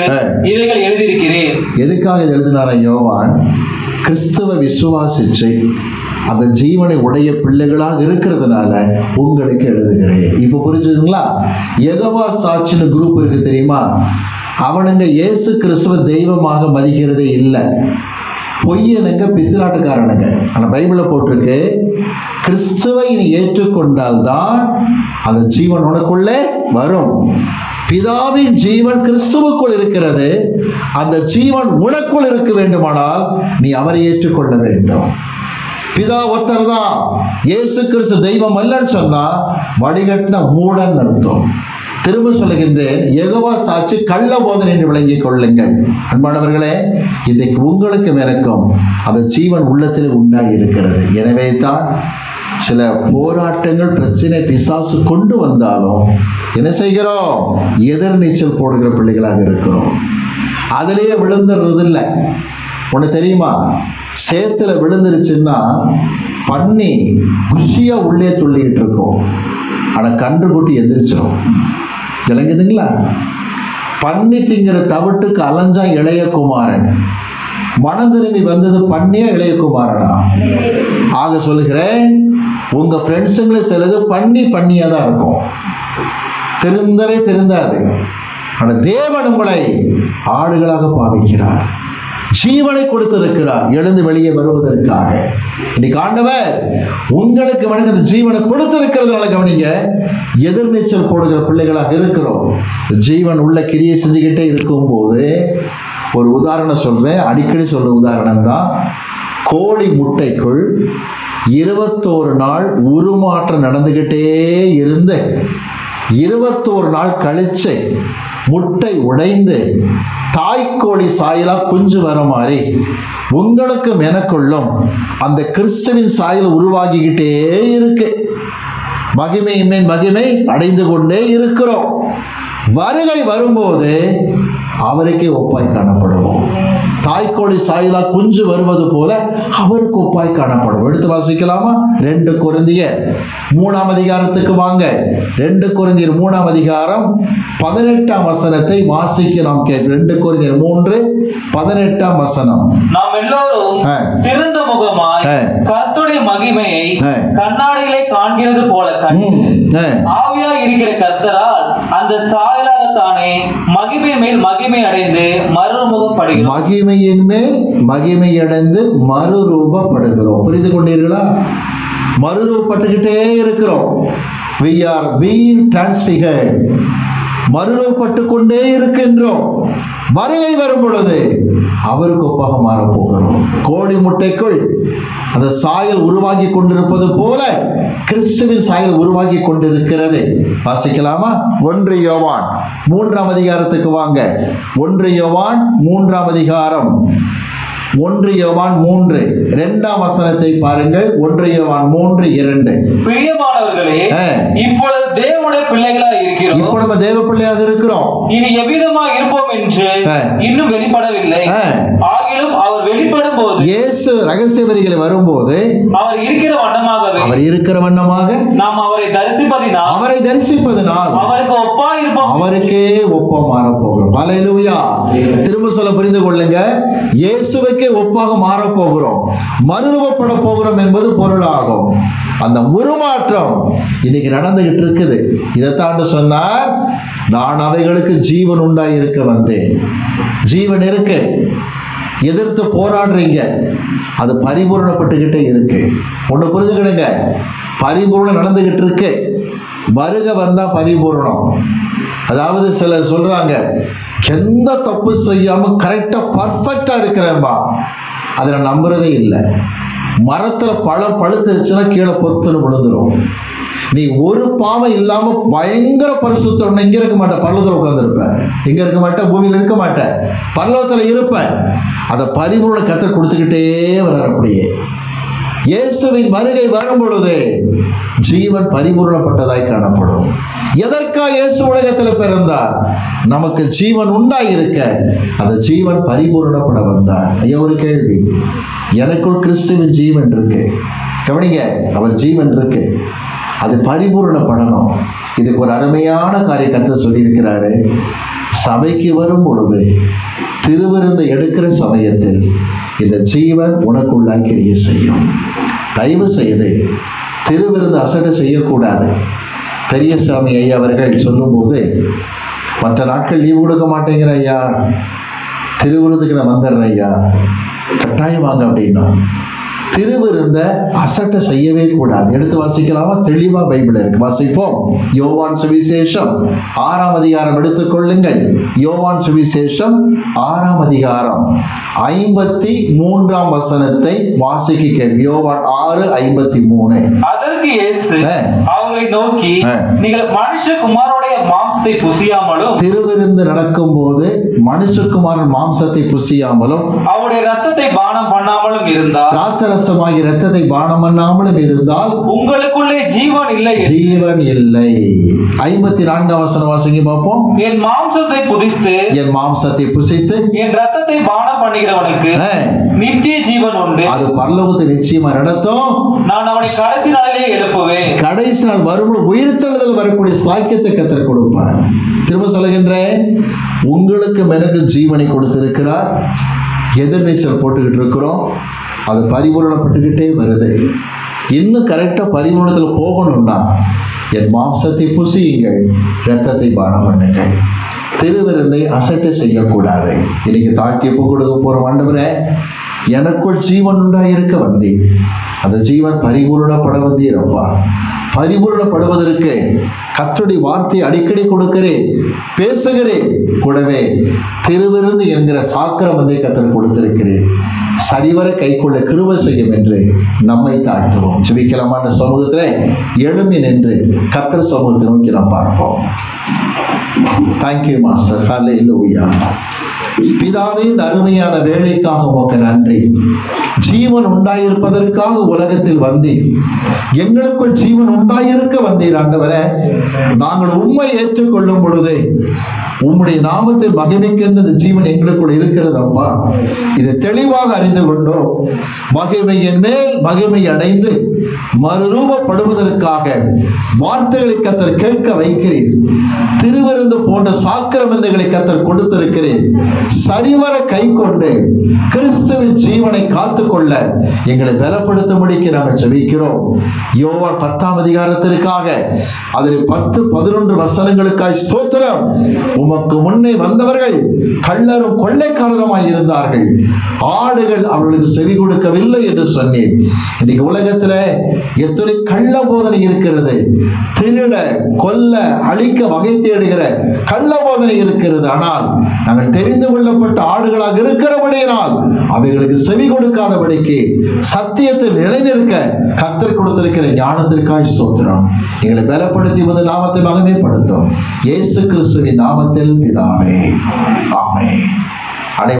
இவைகள் எழுதியிருக்கிறேன். எதுக்காக இது எழுதினாரா யோவான்? கிறிஸ்துவ விசுவாசிச்சு அந்த ஜீவனை உடைய பிள்ளைகளாக இருக்கிறதுனால உங்களுக்கு எழுதுகிறேன். இப்ப புரிஞ்சுதுங்களா? யெகோவா சாட்சின்னு குரூப் இருக்கு தெரியுமா? அவனுங்க இயேசு கிறிஸ்துவ தெய்வமாக மதிக்கிறதே இல்லை. பொய்யனுங்க, பித்தலாட்டுக்காரனுங்க. ஆனா பைபிள்ல போட்டிருக்கு, கிறிஸ்துவை நீ ஏற்றுக்கொண்டால் தான் அந்த ஜீவன் உனக்குள்ளே வரும். பிதாவின் ஜீவன் கிறிஸ்துவுக்குள் இருக்கிறது. அந்த ஜீவன் உனக்குள் இருக்க வேண்டுமானால் நீ அவரை ஏற்றுக்கொள்ள வேண்டும். பிதா ஒருத்தர் தான். இயேசு கிறிஸ்து தெய்வம் அல்லன்னு சொன்னா வடிகட்டின மூடன் அர்த்தம். திரும்ப சொல்லுகின்றேன், யெகோவா சாட்சி கள்ள போதனை என்று விளங்கிக் கொள்ளுங்கள். அன்பானவர்களே, இன்றைக்கு உங்களுக்கும் எனக்கும் அந்த ஜீவன் உள்ளத்தில் உண்டாகி இருக்கிறது. எனவே தான் சில போராட்டங்கள், பிரச்சனை, பிசாசு கொண்டு வந்தாலும் என்ன செய்கிறோம்? எதிர்நீச்சல் போடுகிற பிள்ளைகளாக இருக்கிறோம். அதிலேயே விழுந்துடுறது இல்லை. ஒன்று தெரியுமா? சேத்துல விழுந்துருச்சுன்னா பண்ணி குஷியா உள்ளே துள்ளிக்கிட்டு இருக்கும். ஆனா கன்று குட்டி எந்திரிச்சிடும். விளங்குதுங்களா? பண்ணி திங்கிற தவிட்டுக்கு அலைஞ்சா இளைய குமாரன், மனம் திரும்பி வந்தது பண்ணியா இளைய குமாரனா? ஆக சொல்லுகிறேன், உங்க ஃப்ரெண்ட்ஸுங்களை சிலது பண்ணியா தான் இருக்கும், திருந்தவே திருந்தாது. ஆனா தேவன் உங்களை ஆடுகளாக பாவிக்கிறார். ஜீவனை கொடுத்திருக்கிறார் எழுந்து வெளியே வருவதற்காக. இன்னைக்கு ஆண்டவர் உங்களுக்கு வணங்க அந்த ஜீவனை கொடுத்திருக்கிறதுனால கவனிங்க, எதிர்நீச்சல் போடுகிற பிள்ளைகளாக இருக்கிறோம். ஜீவன் உள்ள கிரியை செஞ்சுக்கிட்டே இருக்கும் போது, ஒரு உதாரணம் சொல்றேன், அடிக்கடி சொல்ற உதாரணம் தான். கோழி முட்டைக்குள் 21 நாள் உருமாற்றம் நடந்துகிட்டே இருந்து 21 நாள் கழிச்சு முட்டை உடைந்து தாய்க்கோழி சாயலா குஞ்சு வர மாதிரி உங்களுக்கும் எனக்குள்ளும் அந்த கிறிஸ்துவின் சாயல் உருவாகிக்கிட்டே இருக்கு. மகிமையின் மேல் மகிமை அடைந்து கொண்டே இருக்கிறோம். வருகை வரும்போது அவருக்கே ஒப்பாய் காணப்படுவோம். தாய்க்கோழி சாயலா குஞ்சு வருவது போல அவருக்கு ஒப்பாய் காணப்படும். எடுத்து வாசிக்கலாமா? 2 கொரிந்தியர் 3ஆம் அதிகாரத்துக்கு வாங்க. 2 கொரிந்தியர் 3ஆம் அதிகாரம் 18ஆம் வசனத்தை வாசிக்க நாம் கேட்கிறோம். 2 கொரிந்தியர் 3:18 வசனம். நாம் எல்லோரும் திறந்த முகமாய் கர்த்தருடைய மகிமையை கண்ணாடியிலே காண்கிறது போல கண்டு ஆவியாய் இருக்கிற கர்த்தரால் அந்த சாயலாகத்தானே மகிமையின் மேல் மகிமை அடைந்து மறுரூபப்படுகிறோம். மகிமையின் மேல் மகிமை அடைந்து மறுரூபப்படுகிறோம். புரிந்து கொண்டீர்களா? மறுரூபப்பட்டுக்கிட்டே இருக்கிறோம். we are being transfigured. மறுரூபப்பட்டு கொண்டே இருக்கின்றோம். வருகை வரும் பொழுது அவருக்கு ஒப்பாக மாறப் போகிறோம். கோழி முட்டைக்குள் அந்த சாயல் உருவாகி கொண்டிருப்பது போல கிறிஸ்துவின் சாயல் உருவாகி கொண்டிருக்கிறது. வாசிக்கலாமா? 1 யோவான் 3ஆம் அதிகாரத்துக்கு வாங்க. 1 யோவான் 3ஆம் அதிகாரம் 1 யோவான் 3 2ஆம் வசனத்தை பாருங்கள். 1 யோவான் 3:2. பிரியமானவர்களே, இப்பொழுது தேவனுடைய பிள்ளைகளாக இருக்கிறோம். இப்போ நம்ம தேவ பிள்ளையாக இருக்கிறோம். இனி எவ்விதமாக இருப்போம் என்று இன்னும் வெளிப்படவில்லை. ஆகிலும் அவர் வெளிப்படும் போது, இயேசு ரகசிய வரிகளை வரும்போது அவர் இருக்கிற வண்ணமாக நாம் அவரை தரிசிப்பதினால் அவருக்கு ஒப்பாய் இருப்போம். அவருக்கே ஒப்பம் மாறப் போகிறோம். ஹல்லேலூயா. திரும்ப சொல்ல புரிந்து கொள்ளுங்க, இயேசுவுக்கே ஒப்பாக மாறப் போகிறோம், மறுரூபப்பட போகிறோம் என்பது பொருளாகும். அந்த உருமாற்றம் இன்னைக்கு நடந்துகிட்டு இருக்குது. இதைத்தான் சொன்னார், நான் அவைகளுக்கு ஜீவன் உண்டாய் இருக்க வந்தேன். ஜீவன் இருக்கு, எதிர்த்து போராடுறீங்க, அது பரிபூர்ணப்பட்டுக்கிட்டே இருக்கு. ஒண்ணு புரிஞ்சுக்கிடுங்க, பரிபூர்ணம் நடந்துகிட்டு இருக்கு. வருகை வந்தா பரிபூர்ணம். அதாவது சிலர் சொல்றாங்க, எந்த தப்பு செய்யாம கரெக்டா பர்ஃபெக்டா இருக்கிறேன்பா. அதை நான் நம்புறதே இல்லை. மரத்துல பழம் பழுத்துருச்சுன்னா கீழே பொத்துன்னு விழுந்துடும். நீ ஒரு பாவம் இல்லாம பயங்கர பரிசுத்தம் இங்க இருக்க மாட்டேன், பரலோகத்தில் உட்கார்ந்துருப்ப. இங்க இருக்க மாட்டேன், பூமியில இருக்க மாட்டேன், பரலோகத்துல இருப்பேன். அதை பரிபூர்ண கத்தர் கொடுத்துக்கிட்டே வர்றார். அப்படியே இயேசுவின் வருகை வரும் பொழுது ஜீவன் பரிபூர்ணப்பட்டதாய் காணப்படும். எதற்காக இயேசு உலகத்தில் பிறந்தார்? நமக்கு ஜீவன் உண்டாயிருக்க அந்த ஜீவன் பரிபூர்ணப்பட வந்தார். ஐயா, ஒரு கேள்வி. எனக்குள் கிறிஸ்துவின் ஜீவன் இருக்கு, கவனிங்க, அவர் ஜீவன் இருக்கு, அது பரிபூர்ணப்படணும். இதுக்கு ஒரு அருமையான காரியம் கர்த்தர் சொல்லியிருக்கிறாரு. சபைக்கு வரும் பொழுது, திருவிருந்து எடுக்கிற சமயத்தில் இந்த ஜீவன் உனக்குள்ளாய் கிரியை செய்யும். தயவு செய்து திருவிருந்து அசட்டை செய்யக்கூடாது. பெரியசாமி ஐயா அவர்கள் சொல்லும்போது, மற்ற நாட்கள் லீவு கொடுக்க மாட்டேங்கிற ஐயா, திருவிருந்துக்கு நான் வந்துடுறேன் ஐயா, கட்டாயம் வாங்க அப்படின்னா. திருவிருந்த அசட்டை செய்யவே கூடாது. எடுத்து வாசிக்கலாமா? தெளிவா பைபிள் இருக்கு, வாசிப்போம். யோவான் சுவிசேஷம் 6ஆம் அதிகாரம் எடுத்துக்கொள்ளுங்கள். யோவான் சுவிசேஷம் 6ஆம் அதிகாரம் 53ஆம் வசனத்தை வாசிக்க கேள்வி. யோவான் 6:53. அதற்கு இயேசு அவர்களை நோக்கி, நீங்கள் மனுஷகுமாரனுடைய மாம்சத்தை புசியாமலும், திருவிருந்து நடக்கும் போது மனுஷகுமாரன் மாம்சத்தை புசியாமலும் அவருடைய ரத்தத்தை பானம் பண்ணாமலும் இருந்தால், திராட்சரசமாகிய ரத்தத்தை பானம் பண்ணாமலும் இருந்தால் உங்களுக்குள்ளே ஜீவன் இல்லை. ஜீவன் இல்லை. 54ஆம் வசனம் வாசிங்க பார்ப்போம். என் மாம்சத்தை புசித்து என் ரத்தத்தை பானம் பண்ணுகிறவனுக்கு நித்திய ஜீவன் உண்டு. அது பரலோகத்தை நிச்சயமா நடத்தும். நான் அவனை கடைசி நாளிலே எழுப்புவேன். கடைசி நாள் வரும்போது உயிர்த்தெழுதல் வரக்கூடிய சாக்கியத்தை கர்த்தர் கொடுப்பார். திரும்ப சொல்லுகின்றேன், உங்களுக்கு எனக்கு ஜீவனை கொடுத்திருக்கிறார். எதிர்நீச்சல் போட்டுக்கிட்டு இருக்கிறோம், அது பரிபூரணப்பட்டுக்கிட்டே வருது. இன்னும் கரெக்டாக பரிமாணத்தில் போகணும்னா என் மாம்சத்தை புசியுங்கள், இரத்தத்தை பானம் பண்ணுங்கள். திருவிருந்தை அசட்டை செய்யக்கூடாது. இன்னைக்கு தாழ்த்தி ஒப்பு கொடுக்க போற ஆண்டவரே, எனக்குள் ஜீவன் உண்டாயிருக்க வந்தேன், அந்த ஜீவன் பரிபூரணப்பட வந்தீரப்பா. பரிபூரணப்படுவதற்கு கர்த்தருடைய வார்த்தை அடிக்கடி கொடுக்கிறேன், பேசுகிறேன். கூடவே திருவிருந்து என்கிற சாக்கிரமத்தை கர்த்தர் கொடுத்திருக்கிறேன். சரிவர கைக்குள்ள கிருபை செய்யும் என்று நம்மை தாழ்த்துவோம். ஜெபிக்கலாமான சமூகத்தில் எழும்பி நின்று கர்த்தர் சமூகத்தை நோக்கி நாம் பார்ப்போம். Thank you master. ஹல்லேலூயா. பிதாவே, இந்த அருமையான வேலைக்காக உமக்கு நன்றி. ஜீவன் உண்டாயிருப்பதற்காக உலகத்தில் வந்தீர், எங்களுக்குள் ஜீவன் உண்டாயிருக்க வந்தீர். ஆண்டவரே, நாங்கள் உம்மை ஏற்றுக்கொள்ளும் பொழுது உம்முடைய நாமத்தை மகிமைக்கின்ற ஜீவன் எங்களுக்குள் இருக்கிறது அப்பா. இதை தெளிவாக அறிந்து கொண்டோம். மகிமையின் மேல் மகிமை அடைந்து மறுரூபப்படுவதற்காக வார்த்தைகளை கர்த்தர் கேட்க வைக்கிறீர். திருவிருந்து போன்ற சாக்கிரமந்தங்களை கர்த்தர் கொடுத்திருக்கிறேன். சரிவர கை கொண்டு கிறிஸ்துவின் ஜீவனை காத்துக்கொள்ள எங்களை பலப்படுத்தும்படிக்கு நாங்கள் ஜெபிக்கிறோம். யோவான் 10ஆம் அதிகாரத்திற்காக அதில் 10-11 வசனங்களுக்காய் ஸ்தோத்திரம். உமக்கு முன்னே வந்தவர்கள் கள்ளரும் கொள்ளைக்காரருமாய் இருந்தார்கள், ஆடுகள் அவர்களுக்கு செவி கொடுக்கவில்லை என்று சொன்னேன். இன்னைக்கு உலகத்துல எத்தனை கள்ள போதனை இருக்கிறது. திருட, கொல்ல, அழிக்க வகை தேடுகிற கள்ள போதனை இருக்கிறது. ஆனால் நாங்கள் தெரிந்து கொள்ளப்பட்ட ஆடுகளாக இருக்கிறபடியினால் அவைகளுக்கு செவி கொடுக்காதபடிக்கு சத்தியத்தில் நிலைநிற்க கர்த்தர் கொடுத்திருக்கிற ஞானத்திற்காய் ஸ்தோத்திரம். எங்களை பலப்படுத்தி முதல் நாமத்தை மகிமைப்படுத்தும். இயேசு கிறிஸ்துவின் நாமத்தில் பிதாவே, ஆமென்.